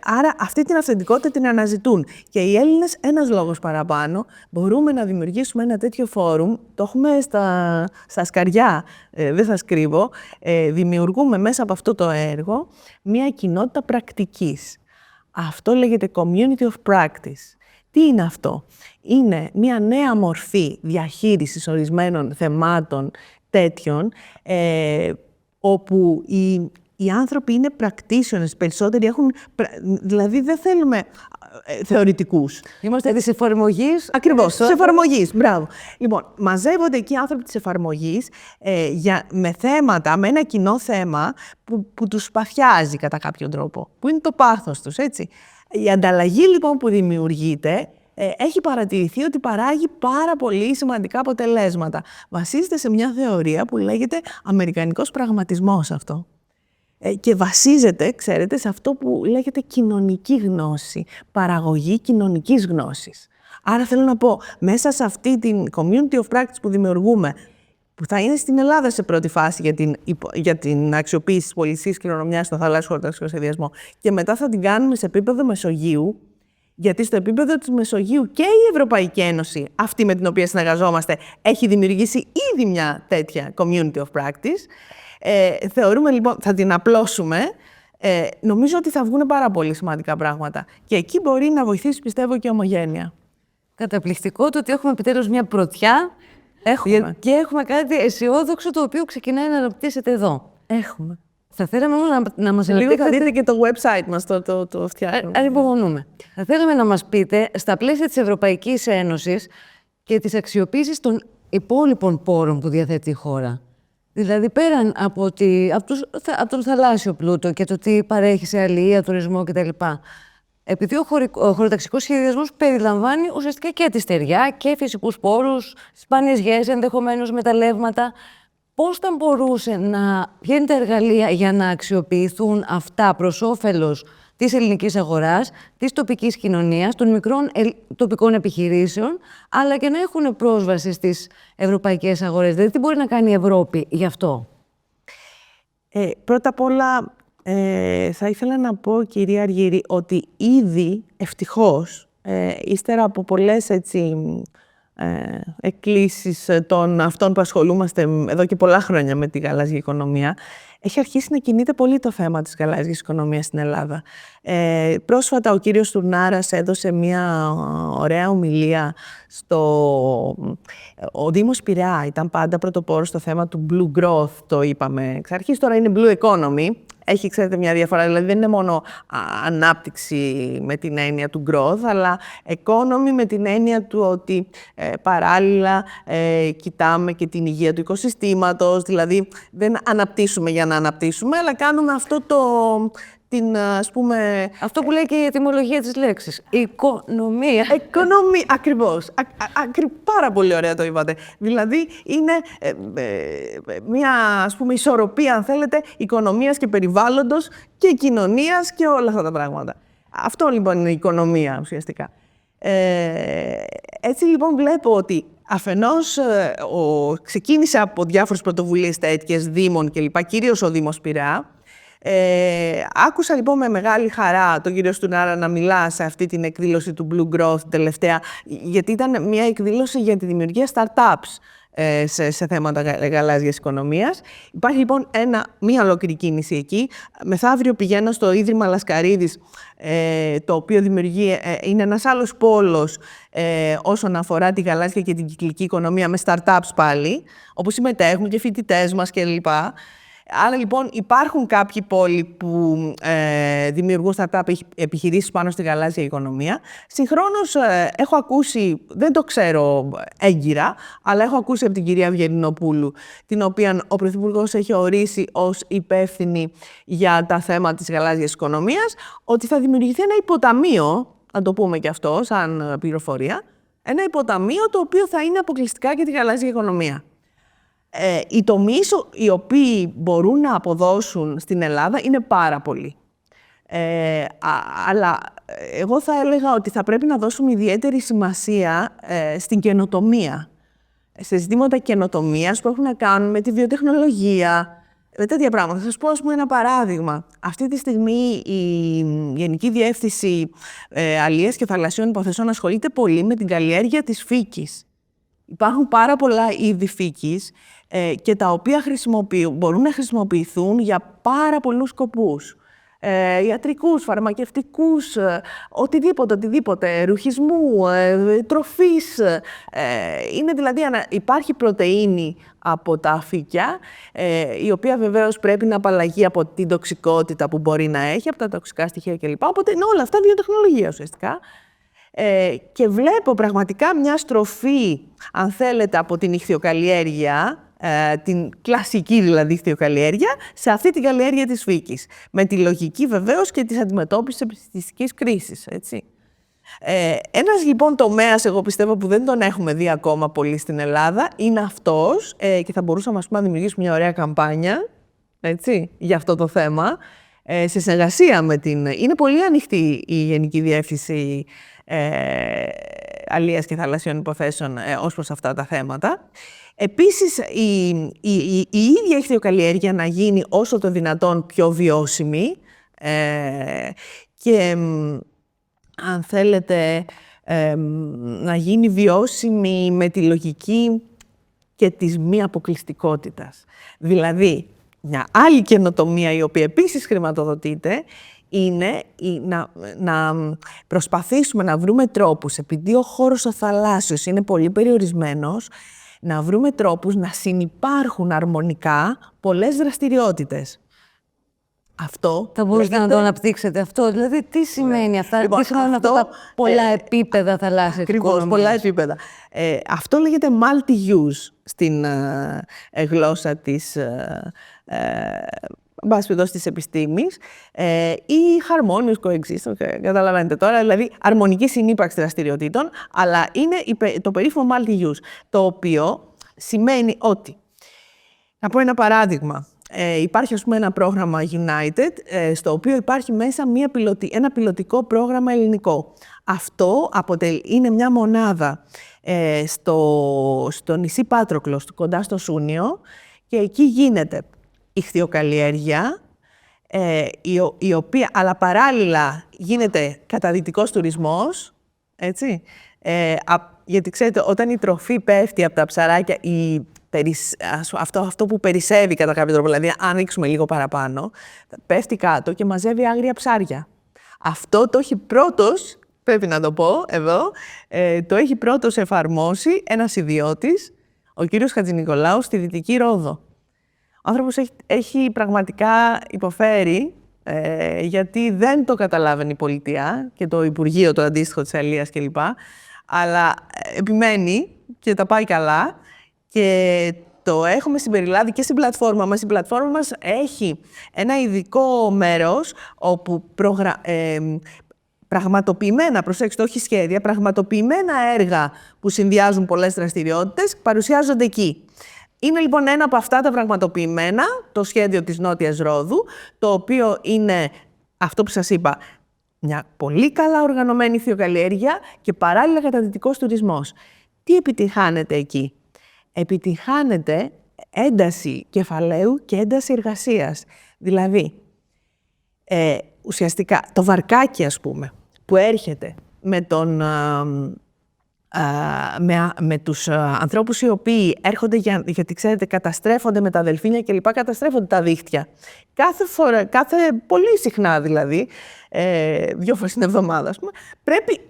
Άρα αυτή την αυθεντικότητα την αναζητούν. Και οι Έλληνες, ένας λόγος παραπάνω, μπορούμε να δημιουργήσουμε ένα τέτοιο φόρουμ. Το έχουμε στα σκαριά, δεν θα κρύβω. Δημιουργούμε μέσα από αυτό το έργο μια κοινότητα πρακτικής. Αυτό λέγεται community of practice. Τι είναι αυτό? Είναι μια νέα μορφή διαχείρισης ορισμένων θεμάτων τέτοιων, όπου οι άνθρωποι είναι practitioners, περισσότεροι έχουν, δηλαδή δεν θέλουμε θεωρητικούς. Είμαστε της εφαρμογής. Ακριβώς, της εφαρμογής, μπράβο. Λοιπόν, μαζεύονται εκεί οι άνθρωποι της εφαρμογής με θέματα, με ένα κοινό θέμα που τους παθιάζει κατά κάποιον τρόπο, που είναι το πάθος τους, έτσι. Η ανταλλαγή λοιπόν που δημιουργείται έχει παρατηρηθεί ότι παράγει πάρα πολύ σημαντικά αποτελέσματα. Βασίζεται σε μια θεωρία που λέγεται αμερικανικός πραγματισμός αυτό. Και βασίζεται, ξέρετε, σε αυτό που λέγεται κοινωνική γνώση, παραγωγή κοινωνικής γνώσης. Άρα θέλω να πω, μέσα σε αυτή την community of practice που δημιουργούμε, που θα είναι στην Ελλάδα σε πρώτη φάση για την αξιοποίηση της πολυσής κληρονομιάς στο θαλάσσιο χωροταξικό σχεδιασμό και μετά θα την κάνουμε σε επίπεδο Μεσογείου, γιατί στο επίπεδο της Μεσογείου και η Ευρωπαϊκή Ένωση, αυτή με την οποία συνεργαζόμαστε, έχει δημιουργήσει ήδη μια τέτοια community of practice. Θεωρούμε λοιπόν, θα την απλώσουμε. Νομίζω ότι θα βγουν πάρα πολύ σημαντικά πράγματα. Και εκεί μπορεί να βοηθήσει, πιστεύω, και η ομογένεια. Καταπληκτικό το ότι έχουμε επιτέλους μια πρωτιά και έχουμε κάτι αισιόδοξο το οποίο ξεκινάει να αναπτύσσεται εδώ. Έχουμε. Θα θέλαμε όμως να μας Λίγο θα δείτε και το website μας, το φτιάχνουμε. Ανυπομονούμε. Θα θέλαμε να μας πείτε, στα πλαίσια της Ευρωπαϊκής Ένωσης και της αξιοποίησης των υπόλοιπων πόρων που διαθέτει η χώρα. Δηλαδή, πέραν από τον θαλάσσιο πλούτο και το τι παρέχει σε αλληλεία, τουρισμό κτλ. Επειδή ο χωροταξικός σχεδιασμός περιλαμβάνει ουσιαστικά και τη στεριά και φυσικούς πόρους, σπάνιες γέες, ενδεχομένως μεταλλεύματα, πώς θα μπορούσε ποια είναι τα εργαλεία για να αξιοποιηθούν αυτά προς όφελος της ελληνικής αγοράς, της τοπικής κοινωνίας, των μικρών τοπικών επιχειρήσεων, αλλά και να έχουν πρόσβαση στις ευρωπαϊκές αγορές. Δηλαδή, τι μπορεί να κάνει η Ευρώπη γι' αυτό? Πρώτα απ' όλα, θα ήθελα να πω, κυρία Αργύρη, ότι ήδη, ευτυχώς, ύστερα από πολλές εκκλήσεις των αυτών που ασχολούμαστε εδώ και πολλά χρόνια με τη γαλάζια οικονομία, έχει αρχίσει να κινείται πολύ το θέμα της γαλάζιας οικονομίας στην Ελλάδα. Πρόσφατα ο κύριος Τουρνάρας έδωσε μια ωραία ομιλία Ο Δήμος Πειραιά ήταν πάντα πρωτοπόρος στο θέμα του Blue Growth, το είπαμε εξ αρχής, τώρα είναι Blue Economy. Έχει, ξέρετε, μια διαφορά, δηλαδή δεν είναι μόνο ανάπτυξη με την έννοια του growth, αλλά economy με την έννοια του ότι παράλληλα κοιτάμε και την υγεία του οικοσυστήματος, δηλαδή δεν αναπτύσσουμε για να αναπτύσσουμε, αλλά κάνουμε αυτό αυτό που λέει και η ετυμολογία της λέξης. Οικονομία. Ακριβώς. Πάρα πολύ ωραία το είπατε. Δηλαδή είναι μια ισορροπία, αν θέλετε, οικονομίας και περιβάλλοντος και κοινωνίας και όλα αυτά τα πράγματα. Αυτό λοιπόν είναι η οικονομία ουσιαστικά. Έτσι λοιπόν βλέπω ότι αφενός ξεκίνησε από διάφορες πρωτοβουλίες τέτοιες δήμων κλπ, κυρίως ο Δήμος Πειραιά. Άκουσα λοιπόν με μεγάλη χαρά τον κύριο Στουνάρα να μιλά σε αυτή την εκδήλωση του Blue Growth τελευταία, γιατί ήταν μια εκδήλωση για τη δημιουργία startups σε θέματα γαλάζιας οικονομίας. Υπάρχει λοιπόν μία ολόκληρη κίνηση εκεί. Μεθαύριο πηγαίνω στο Ίδρυμα Λασκαρίδης, το οποίο είναι ένας άλλος πόλος όσον αφορά τη γαλάζια και την κυκλική οικονομία με startups πάλι, όπου συμμετέχουν και φοιτητές μας κλπ. Άρα λοιπόν υπάρχουν κάποιοι πόλοι που δημιουργούν startup επιχειρήσεις πάνω στη γαλάζια οικονομία. Συγχρόνως έχω ακούσει, δεν το ξέρω έγκυρα, αλλά έχω ακούσει από την κυρία Αυγερινοπούλου, την οποία ο Πρωθυπουργός έχει ορίσει ως υπεύθυνη για τα θέματα της γαλάζιας οικονομίας, ότι θα δημιουργηθεί ένα υποταμείο, να το πούμε και αυτό σαν πληροφορία, ένα υποταμείο το οποίο θα είναι αποκλειστικά για τη γαλάζια οικονομία. Οι τομείς οι οποίοι μπορούν να αποδώσουν στην Ελλάδα είναι πάρα πολλοί. Αλλά εγώ θα έλεγα ότι θα πρέπει να δώσουμε ιδιαίτερη σημασία στην καινοτομία. Σε ζητήματα καινοτομίας που έχουν να κάνουν με τη βιοτεχνολογία, με τέτοια πράγματα. Θα σας πω, ένα παράδειγμα. Αυτή τη στιγμή η Γενική Διεύθυνση Αλίας και Θαλασσίων Υποθέσεων ασχολείται πολύ με την καλλιέργεια της φύκης. Υπάρχουν πάρα πολλά είδη φύκης και τα οποία μπορούν να χρησιμοποιηθούν για πάρα πολλούς σκοπούς. Ιατρικούς, φαρμακευτικούς, οτιδήποτε, ρουχισμού, τροφής. Είναι δηλαδή, υπάρχει πρωτεΐνη από τα φύκια, η οποία βεβαίως πρέπει να απαλλαγεί από την τοξικότητα που μπορεί να έχει, από τα τοξικά στοιχεία κλπ. Οπότε είναι όλα αυτά βιοτεχνολογία ουσιαστικά. Και βλέπω πραγματικά μια στροφή, αν θέλετε, από την ιχθυοκαλλιέργεια, την κλασική δηλαδή ιχθυοκαλλιέργεια, σε αυτή την καλλιέργεια της φύκης. Με τη λογική βεβαίως και της αντιμετώπισης της επιστημιστικής κρίσης, έτσι. Ένας λοιπόν τομέας, εγώ πιστεύω, που δεν τον έχουμε δει ακόμα πολύ στην Ελλάδα, είναι αυτός, και θα μπορούσαμε να δημιουργήσουμε μια ωραία καμπάνια, έτσι, για αυτό το θέμα, σε συνεργασία με την... Είναι πολύ ανοιχτή η Γενική Διεύθυνση Αλίας και Θαλασσίων Υποθέσεων ως προς αυτά τα θέματα. Επίσης, η ίδια ηχθειοκαλλιέργεια να γίνει όσο το δυνατόν πιο βιώσιμη και, αν θέλετε, να γίνει βιώσιμη με τη λογική και της μη αποκλειστικότητας. Δηλαδή, μια άλλη καινοτομία η οποία επίσης χρηματοδοτείται είναι να προσπαθήσουμε να βρούμε τρόπους, επειδή ο χώρος ο θαλάσσιος είναι πολύ περιορισμένος, να βρούμε τρόπους να συνυπάρχουν αρμονικά πολλές δραστηριότητες. Αυτό θα μπορούσατε να το αναπτύξετε αυτό, δηλαδή τι σημαίνει αυτά, λοιπόν, τι σημαίνουν αυτά τα πολλά επίπεδα θαλάσσιας οικονομίας. Πολλά επίπεδα. Αυτό λέγεται multi-use στην γλώσσα της της επιστήμης ή harmonious coexistence, καταλαβαίνετε τώρα, δηλαδή αρμονική συνύπαρξη δραστηριοτήτων, αλλά είναι το περίφημο multi-use, το οποίο σημαίνει ότι, να πω ένα παράδειγμα, υπάρχει ας πούμε ένα πρόγραμμα United, στο οποίο υπάρχει μέσα ένα πιλωτικό πρόγραμμα ελληνικό. Αυτό είναι μια μονάδα στο νησί Πάτροκλος, κοντά στο Σούνιο, και εκεί γίνεται ηχθειοκαλλιέργεια, η οποία, αλλά παράλληλα γίνεται καταδυτικός τουρισμός, έτσι, γιατί ξέρετε, όταν η τροφή πέφτει από τα ψαράκια, αυτό που περισσεύει κατά κάποιο τρόπο, δηλαδή αν ρίξουμε λίγο παραπάνω, πέφτει κάτω και μαζεύει άγρια ψάρια. Αυτό το έχει πρώτος, πρέπει να το πω εδώ, το έχει πρώτος εφαρμόσει ένας ιδιώτης, ο κύριος Χατζηνικολάου, στη Δυτική Ρόδο. Ο άνθρωπος έχει πραγματικά υποφέρει, γιατί δεν το καταλάβαινε η πολιτεία και το Υπουργείο, το αντίστοιχο της Αλίας κλπ. Αλλά επιμένει και τα πάει καλά και το έχουμε συμπεριλάβει και στην πλατφόρμα μας. Η πλατφόρμα μας έχει ένα ειδικό μέρος όπου πραγματοποιημένα, προσέξτε, όχι σχέδια, πραγματοποιημένα έργα που συνδυάζουν πολλές δραστηριότητες παρουσιάζονται εκεί. Είναι λοιπόν ένα από αυτά τα πραγματοποιημένα, το σχέδιο της Νότιας Ρόδου, το οποίο είναι αυτό που σας είπα, μια πολύ καλά οργανωμένη ηχθειοκαλλιέργεια και παράλληλα καταδυτικός τουρισμός. Τι επιτυχάνεται εκεί? Επιτυχάνεται ένταση κεφαλαίου και ένταση εργασίας. Δηλαδή, ουσιαστικά το βαρκάκι, ας πούμε, που έρχεται με τους ανθρώπους οι οποίοι έρχονται γιατί ξέρετε καταστρέφονται με τα δελφίνια και λοιπά, καταστρέφονται τα δίχτυα. Πολύ συχνά δηλαδή, 2 φορές την εβδομάδα, ας πούμε, πρέπει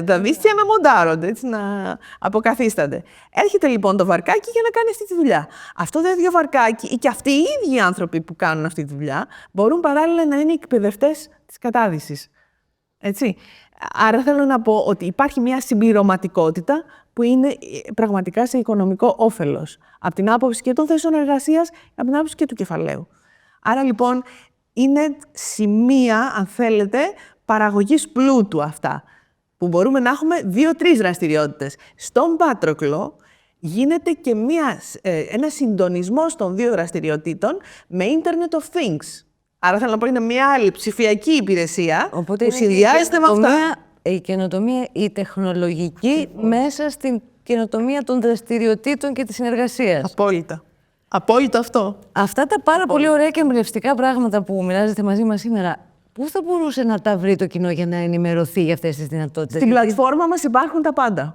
τα δίχτυα να μοντάρονται, έτσι, να αποκαθίστανται. Έρχεται λοιπόν το βαρκάκι για να κάνει αυτή τη δουλειά. Αυτό το ίδιο βαρκάκι ή και αυτοί οι ίδιοι άνθρωποι που κάνουν αυτή τη δουλειά μπορούν παράλληλα να είναι εκπαιδευτές της κατάδυσης. Έτσι. Άρα θέλω να πω ότι υπάρχει μια συμπληρωματικότητα που είναι πραγματικά σε οικονομικό όφελος. Από την άποψη και των θέσεων εργασίας, από την άποψη και του κεφαλαίου. Άρα λοιπόν είναι σημεία, αν θέλετε, παραγωγής πλούτου αυτά, που μπορούμε να έχουμε 2-3 δραστηριότητες. Στον Πάτροκλο γίνεται και ένα συντονισμός των 2 δραστηριοτήτων με Internet of Things. Άρα θέλω να πω είναι μια άλλη ψηφιακή υπηρεσία. Οπότε που συνδυάζεται με αυτά. Η καινοτομία, η τεχνολογική μέσα στην καινοτομία των δραστηριοτήτων και της συνεργασίας. Απόλυτα. Απόλυτα αυτό. Αυτά τα πάρα πολύ ωραία και εμπνευστικά πράγματα που μοιράζετε μαζί μας σήμερα, πού θα μπορούσε να τα βρει το κοινό για να ενημερωθεί για αυτές τις δυνατότητες? Στην πλατφόρμα μας υπάρχουν τα πάντα.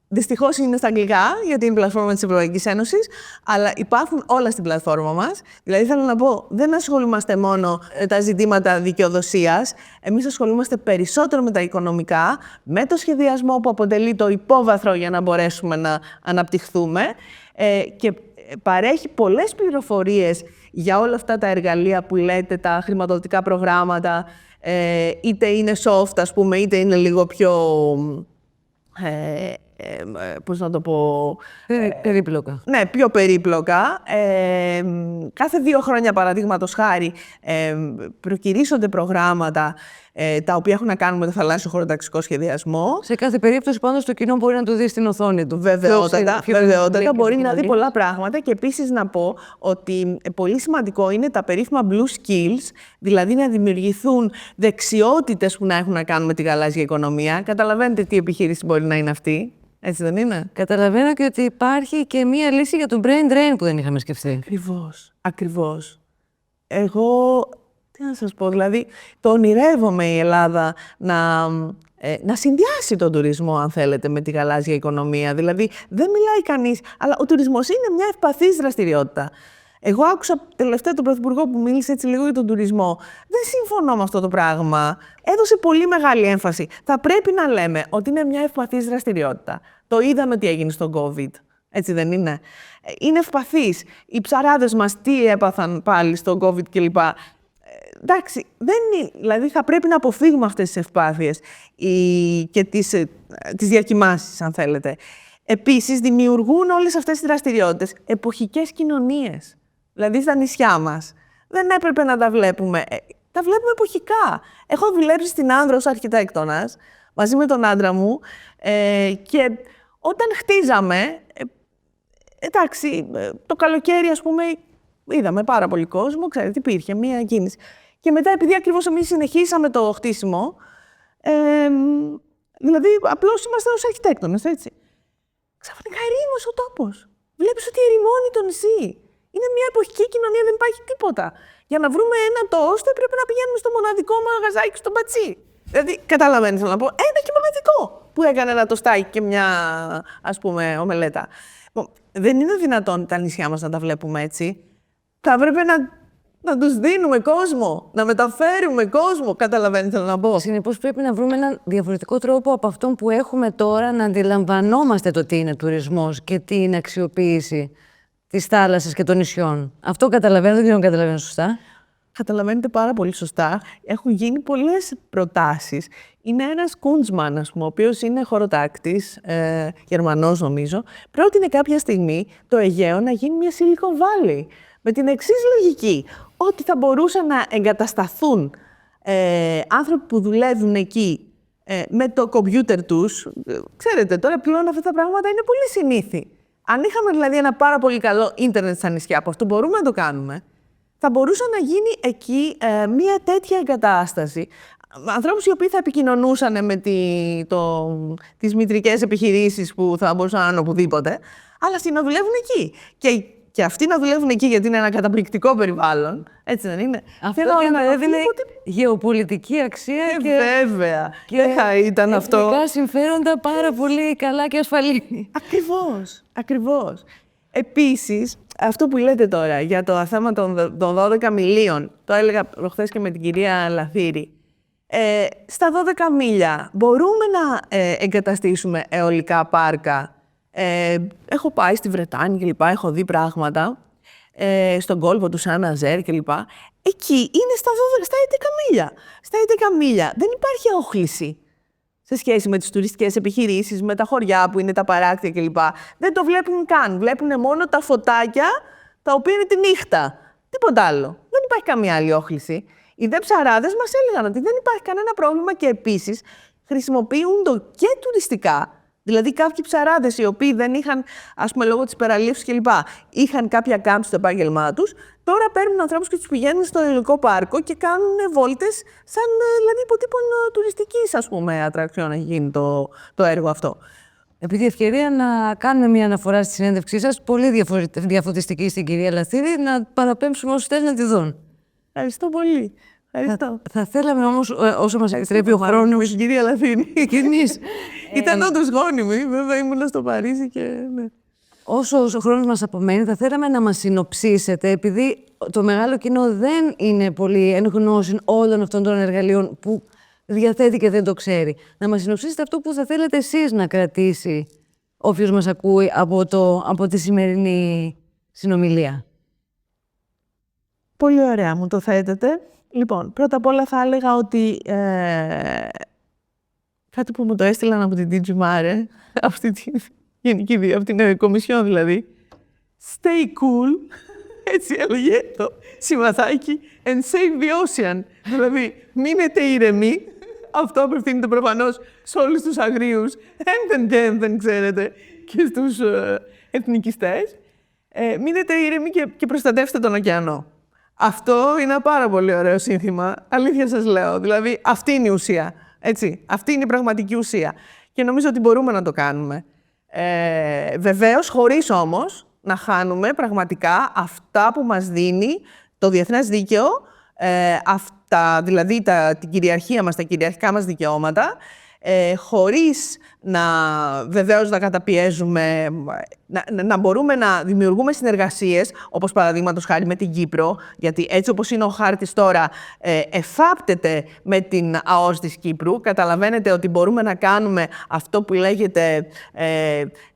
Δυστυχώς είναι στα αγγλικά, γιατί είναι η πλατφόρμα της Ευρωπαϊκής Ένωσης, αλλά υπάρχουν όλα στην πλατφόρμα μας. Δηλαδή, θέλω να πω, δεν ασχολούμαστε μόνο με τα ζητήματα δικαιοδοσίας. Εμείς ασχολούμαστε περισσότερο με τα οικονομικά, με το σχεδιασμό που αποτελεί το υπόβαθρο για να μπορέσουμε να αναπτυχθούμε και παρέχει πολλές πληροφορίες για όλα αυτά τα εργαλεία που λέτε, τα χρηματοδοτικά προγράμματα, είτε είναι soft, ας πούμε, είτε είναι λίγο πιο... πώς να το πω... Περίπλοκα. Ναι, πιο περίπλοκα. Κάθε 2 χρόνια, παραδείγματος χάρη, προκηρύσσονται προγράμματα τα οποία έχουν να κάνουν με το θαλάσσιο χωροταξικό σχεδιασμό. Σε κάθε περίπτωση, πάντως, το κοινό μπορεί να το δει στην οθόνη του. Βεβαιότατα, μπορεί να δει πολλά πράγματα και επίσης να πω ότι πολύ σημαντικό είναι τα περίφημα blue skills, δηλαδή να δημιουργηθούν δεξιότητες που να έχουν να κάνουν με τη γαλάζια οικονομία. Καταλαβαίνετε τι επιχείρηση μπορεί να είναι αυτή. Έτσι δεν είναι? Καταλαβαίνω και ότι υπάρχει και μία λύση για το brain drain που δεν είχαμε σκεφτεί. Ακριβώς. Εγώ, τι να σας πω, δηλαδή, το ονειρεύομαι η Ελλάδα να συνδυάσει τον τουρισμό, αν θέλετε, με τη γαλάζια οικονομία. Δηλαδή, δεν μιλάει κανείς, αλλά ο τουρισμός είναι μια ευπαθής δραστηριότητα. Εγώ άκουσα τελευταία τον Πρωθυπουργό που μίλησε έτσι λίγο για τον τουρισμό. Δεν συμφωνώ με αυτό το πράγμα. Έδωσε πολύ μεγάλη έμφαση. Θα πρέπει να λέμε ότι είναι μια ευπαθής δραστηριότητα. Το είδαμε τι έγινε στον COVID. Έτσι δεν είναι? Είναι ευπαθής. Οι ψαράδες μας τι έπαθαν πάλι στον COVID κλπ. Εντάξει, δεν είναι, δηλαδή θα πρέπει να αποφύγουμε αυτές τις ευπάθειες και τις διακυμάνσεις, αν θέλετε. Επίσης, δημιουργούν όλες αυτές τις δραστηριότητες εποχικές κοινωνίες. Δηλαδή, στα νησιά μας δεν έπρεπε να τα βλέπουμε. Τα βλέπουμε εποχικά. Έχω δουλέψει στην Άνδρο ως αρχιτέκτονας, μαζί με τον άντρα μου, και όταν χτίζαμε, εντάξει, το καλοκαίρι, ας πούμε, είδαμε πάρα πολύ κόσμο, ξέρετε, υπήρχε μία κίνηση. Και μετά, επειδή ακριβώς εμείς συνεχίσαμε το χτίσιμο, δηλαδή, απλώς είμαστε ως αρχιτέκτονες, έτσι. Ξαφνικά ερήμωσε ο τόπος. Βλέπεις ότι ερημώνει το νησί. Είναι μια εποχική κοινωνία, δεν υπάρχει τίποτα. Για να βρούμε ένα τόστ, πρέπει να πηγαίνουμε στο μοναδικό μαγαζάκι στον Πατσί. Δηλαδή, καταλαβαίνεις να πω, ένα και μοναδικό που έκανε ένα τοστάκι και μια, ας πούμε, ομελέτα. Δεν είναι δυνατόν τα νησιά μας να τα βλέπουμε έτσι. Θα έπρεπε να τους δίνουμε κόσμο, να μεταφέρουμε κόσμο. Καταλαβαίνεις να πω. Συνεπώς, πρέπει να βρούμε έναν διαφορετικό τρόπο από αυτόν που έχουμε τώρα να αντιλαμβανόμαστε το τι είναι τουρισμός και τι είναι αξιοποίηση της θάλασσας και των νησιών. Αυτό καταλαβαίνω, δεν ξέρω αν καταλαβαίνω σωστά. Καταλαβαίνετε πάρα πολύ σωστά. Έχουν γίνει πολλές προτάσεις. Είναι ένας Κούντσμαν, ας πούμε, ο οποίος είναι χωροτάκτης, Γερμανός νομίζω, πρότεινε κάποια στιγμή το Αιγαίο να γίνει μια Silicon Valley. Με την εξής λογική, ότι θα μπορούσαν να εγκατασταθούν άνθρωποι που δουλεύουν εκεί με το κομπιούτερ τους. Ξέρετε, τώρα πλέον αυτά τα πράγματα είναι πολύ συνήθη. Αν είχαμε δηλαδή ένα πάρα πολύ καλό ίντερνετ στα νησιά, που αυτό μπορούμε να το κάνουμε, θα μπορούσε να γίνει εκεί μια τέτοια εγκατάσταση. Ανθρώπους οι οποίοι θα επικοινωνούσαν με τις μητρικές επιχειρήσεις που θα μπορούσαν να είναι οπουδήποτε, αλλά αυτοί να δουλεύουν εκεί. Και αυτοί να δουλεύουν εκεί γιατί είναι ένα καταπληκτικό περιβάλλον. Έτσι δεν είναι? Αυτό έδινε γεωπολιτική αξία και βέβαια. Δεν θα ήταν αυτό. Εθνικά συμφέροντα πάρα πολύ καλά και ασφαλή. Ακριβώς. Επίσης, αυτό που λέτε τώρα για το θέμα των 12 μιλίων, το έλεγα προχθές και με την κυρία Λαθήρη. Στα 12 μίλια μπορούμε να εγκαταστήσουμε αιωλικά πάρκα. Έχω πάει στη Βρετάνη κλπ. Έχω δει πράγματα στον κόλπο του Σαν Ναζέρ κλπ. Εκεί είναι στα 11 μίλια. Στα 11 μίλια δεν υπάρχει όχληση σε σχέση με τις τουριστικές επιχειρήσεις, με τα χωριά που είναι τα παράκτια κλπ. Δεν το βλέπουν καν. Βλέπουν μόνο τα φωτάκια τα οποία είναι τη νύχτα. Τίποτα άλλο. Δεν υπάρχει καμία άλλη όχληση. Οι δε ψαράδες μας έλεγαν ότι δεν υπάρχει κανένα πρόβλημα και επίσης χρησιμοποιούν το και τουριστικά. Δηλαδή, κάποιοι ψαράδες οι οποίοι δεν είχαν, ας πούμε, λόγω της υπεραλίευσης κλπ., είχαν κάποια κάμπ στο επάγγελμά τους, τώρα παίρνουν ανθρώπους και τους πηγαίνουν στο ελληνικό πάρκο και κάνουν βόλτες σαν δηλαδή υποτύπων τουριστικής, ας πούμε, ατραξιόν να γίνει το έργο αυτό. Επειδή ευκαιρία να κάνουμε μια αναφορά στη συνέντευξή σας, πολύ διαφωτιστική στην κυρία Λαθήρη, να παραπέμψουμε όσους θέλουν να τη δουν. Ευχαριστώ πολύ. Θα θέλαμε όμως, όσο μας επιτρέπει ο χρόνος. Με την κυρία Λαθήρη. Και εμείς. Ήταν όντως γόνιμη, βέβαια ήμουν στο Παρίσι και. Ναι. Όσο ο χρόνος μας απομένει, θα θέλαμε να μας συνοψίσετε, επειδή το μεγάλο κοινό δεν είναι πολύ εν γνώση όλων αυτών των εργαλείων που διαθέτει και δεν το ξέρει. Να μας συνοψίσετε αυτό που θα θέλετε εσείς να κρατήσει όποιος μας ακούει από τη σημερινή συνομιλία. Πολύ ωραία μου το θέτετε. Λοιπόν, πρώτα απ' όλα θα έλεγα ότι κάτι που μου το έστειλαν από την DG Mare, αυτή την γενική από την Κομισιόν δηλαδή, stay cool, έτσι έλεγε το σημαθάκι, and save the ocean. Δηλαδή, μείνετε ήρεμοι, αυτό απευθύνεται προφανώς σε όλους τους αγρίους, ένθεν, ξέρετε, και στους εθνικιστές. Μείνετε ήρεμοι και προστατεύστε τον ωκεανό. Αυτό είναι ένα πάρα πολύ ωραίο σύνθημα, αλήθεια σας λέω. Δηλαδή, αυτή είναι η ουσία, έτσι. Αυτή είναι η πραγματική ουσία. Και νομίζω ότι μπορούμε να το κάνουμε. Βεβαίως, χωρίς όμως να χάνουμε πραγματικά αυτά που μας δίνει το διεθνές δίκαιο, δηλαδή την κυριαρχία μας, τα κυριαρχικά μας δικαιώματα, χωρίς βεβαίως να καταπιέζουμε, να μπορούμε να δημιουργούμε συνεργασίες, όπως παραδείγματος χάρη με την Κύπρο, γιατί έτσι όπως είναι ο χάρτης τώρα, εφάπτεται με την ΑΟΣ της Κύπρου. Καταλαβαίνετε ότι μπορούμε να κάνουμε αυτό που λέγεται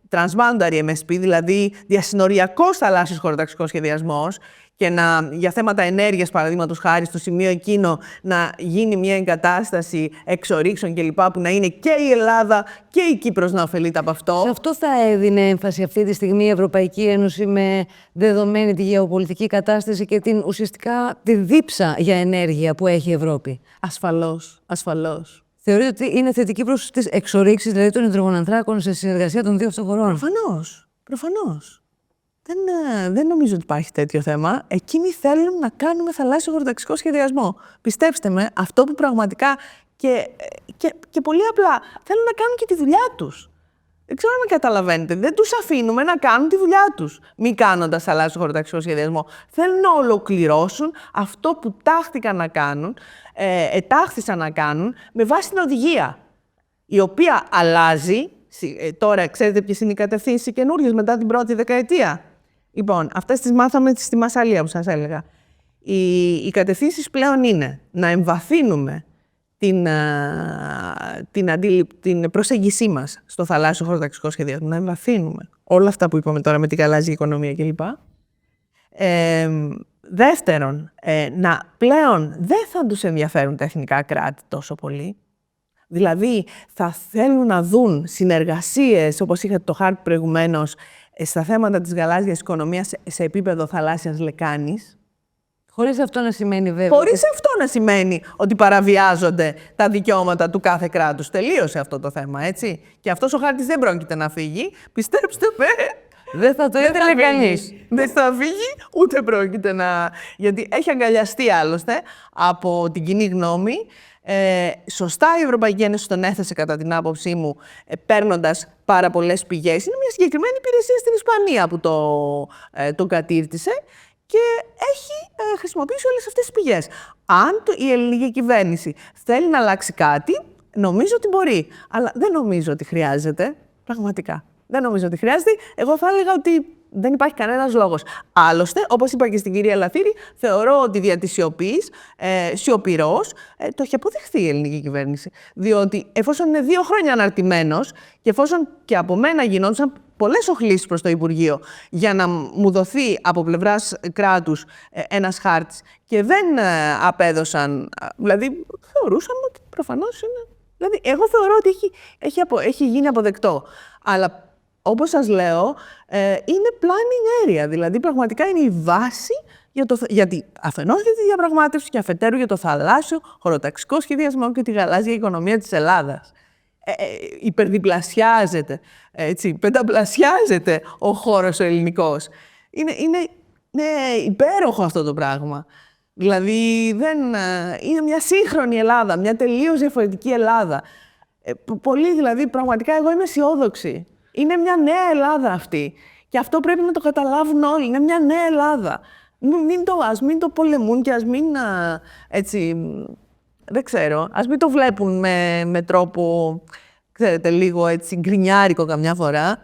transboundary MSP, δηλαδή διασυνοριακός θαλάσσιος χωροταξικός σχεδιασμός, και για θέματα ενέργειας, παραδείγματος χάρη, στο σημείο εκείνο να γίνει μια εγκατάσταση εξορίξεων κλπ. Που να είναι και η Ελλάδα και η Κύπρος να ωφελείται από αυτό. Σε αυτό θα έδινε έμφαση αυτή τη στιγμή η Ευρωπαϊκή Ένωση, με δεδομένη τη γεωπολιτική κατάσταση και ουσιαστικά τη δίψα για ενέργεια που έχει η Ευρώπη? Ασφαλώς, ασφαλώς. Θεωρείτε ότι είναι θετική προς τις εξορίξεις, δηλαδή των υδρογονανθράκων, σε συνεργασία των δύο αυτών χωρών? Προφανώς. Δεν νομίζω ότι υπάρχει τέτοιο θέμα. Εκείνοι θέλουν να κάνουμε θαλάσσιο χωροταξικό σχεδιασμό. Πιστέψτε με, αυτό που πραγματικά και πολύ απλά θέλουν να κάνουν και τη δουλειά τους. Δεν ξέρω αν με καταλαβαίνετε. Δεν τους αφήνουμε να κάνουν τη δουλειά τους, μη κάνοντας θαλάσσιο χωροταξικό σχεδιασμό. Θέλουν να ολοκληρώσουν αυτό που ετάχθησαν να κάνουν με βάση την οδηγία, η οποία αλλάζει. Τώρα, ξέρετε ποιες είναι οι κατευθύνσεις καινούριες μετά την πρώτη δεκαετία? Λοιπόν, αυτές τις μάθαμε στη Μασσαλία που σας έλεγα. Οι κατευθύνσεις πλέον είναι να εμβαθύνουμε την προσέγγισή μας στο θαλάσσιο χωροταξικό σχεδιασμό, να εμβαθύνουμε όλα αυτά που είπαμε τώρα με την γαλάζια οικονομία κλπ. Δεύτερον, πλέον δεν θα τους ενδιαφέρουν τα εθνικά κράτη τόσο πολύ. Δηλαδή, θα θέλουν να δουν συνεργασίες, όπως είχατε το χάρτη προηγουμένως, στα θέματα της γαλάζιας οικονομίας σε επίπεδο θαλάσσιας λεκάνης. Χωρίς αυτό να σημαίνει, βέβαια. Χωρίς αυτό να σημαίνει ότι παραβιάζονται τα δικαιώματα του κάθε κράτους. Τελείωσε αυτό το θέμα, έτσι. Και αυτός ο χάρτης δεν πρόκειται να φύγει. Πιστέψτε με. Δεν θα το ήθελε κανείς. Δεν θα φύγει, ούτε πρόκειται να. Γιατί έχει αγκαλιαστεί άλλωστε από την κοινή γνώμη. Σωστά η Ευρωπαϊκή Ένωση τον έθεσε, κατά την άποψή μου, παίρνοντας πάρα πολλές πηγές. Είναι μια συγκεκριμένη υπηρεσία στην Ισπανία που το κατήρτισε και έχει χρησιμοποιήσει όλες αυτές τις πηγές. Αν η ελληνική κυβέρνηση θέλει να αλλάξει κάτι, νομίζω ότι μπορεί. Αλλά δεν νομίζω ότι χρειάζεται, πραγματικά. Δεν νομίζω ότι χρειάζεται. Εγώ θα έλεγα ότι δεν υπάρχει κανένας λόγος. Άλλωστε, όπως είπα και στην κυρία Λαθήρη, θεωρώ ότι δια της σιωπής, σιωπηρός, το έχει αποδεχθεί η ελληνική κυβέρνηση. Διότι εφόσον είναι 2 χρόνια αναρτημένος και εφόσον και από μένα γινόντουσαν πολλές οχλήσεις προς το Υπουργείο για να μου δοθεί από πλευράς κράτους ένας χάρτης και δεν απέδωσαν, δηλαδή θεωρούσαν ότι προφανώς είναι. Δηλαδή, εγώ θεωρώ ότι έχει γίνει αποδεκτό. Αλλά όπως σας λέω, είναι planning area, δηλαδή πραγματικά είναι η βάση γιατί αφενός για τη διαπραγμάτευση και αφετέρου για το θαλάσσιο χωροταξικό σχεδιασμό και τη γαλάζια οικονομία της Ελλάδας. Υπερδιπλασιάζεται, πενταπλασιάζεται ο χώρος ο ελληνικός. Είναι υπέροχο αυτό το πράγμα. Δηλαδή, είναι μια σύγχρονη Ελλάδα, μια τελείως διαφορετική Ελλάδα. Πολύ, δηλαδή, πραγματικά εγώ είμαι αισιόδοξη. Είναι μια νέα Ελλάδα αυτή. Και αυτό πρέπει να το καταλάβουν όλοι. Είναι μια νέα Ελλάδα. Ας μην το πολεμούν και ας μην, δεν ξέρω, ας μην το βλέπουν με τρόπο, ξέρετε, λίγο έτσι γκρινιάρικο καμιά φορά.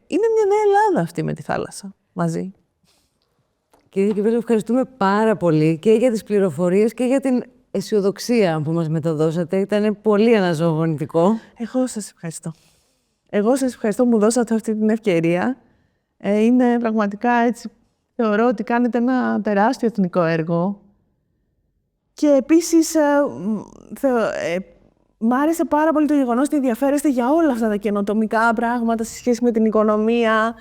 Είναι μια νέα Ελλάδα αυτή με τη θάλασσα, μαζί. Κύριε Κυπέλου, ευχαριστούμε πάρα πολύ και για τις πληροφορίες και για την αισιοδοξία που μας μεταδώσατε. Ήταν πολύ αναζωογονητικό. Εγώ σας ευχαριστώ. Εγώ σας ευχαριστώ που μου δώσατε αυτή την ευκαιρία. Είναι πραγματικά έτσι, θεωρώ ότι κάνετε ένα τεράστιο εθνικό έργο. Και επίσης, μ' άρεσε πάρα πολύ το γεγονός ότι ενδιαφέρεστε για όλα αυτά τα καινοτομικά πράγματα σε σχέση με την οικονομία.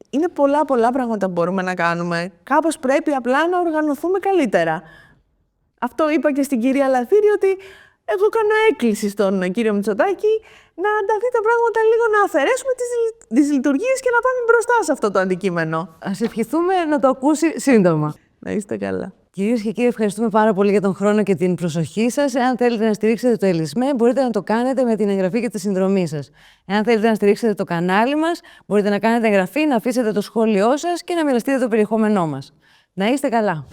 Είναι πολλά πράγματα που μπορούμε να κάνουμε. Κάπως πρέπει απλά να οργανωθούμε καλύτερα. Αυτό είπα και στην κυρία Λαθήρη, ότι εγώ κάνω έκκληση στον κύριο Μητσοτάκη να τα δει τα πράγματα λίγο, να αφαιρέσουμε τις λειτουργίες και να πάμε μπροστά σε αυτό το αντικείμενο. Ας ευχηθούμε να το ακούσει σύντομα. Να είστε καλά. Κυρίες και κύριοι, ευχαριστούμε πάρα πολύ για τον χρόνο και την προσοχή σας. Εάν θέλετε να στηρίξετε το ΕΛΙΣΜΕ, μπορείτε να το κάνετε με την εγγραφή και τη συνδρομή σας. Εάν θέλετε να στηρίξετε το κανάλι μας, μπορείτε να κάνετε εγγραφή, να αφήσετε το σχόλιο σας και να μοιραστείτε το περιεχόμενό μας. Να είστε καλά!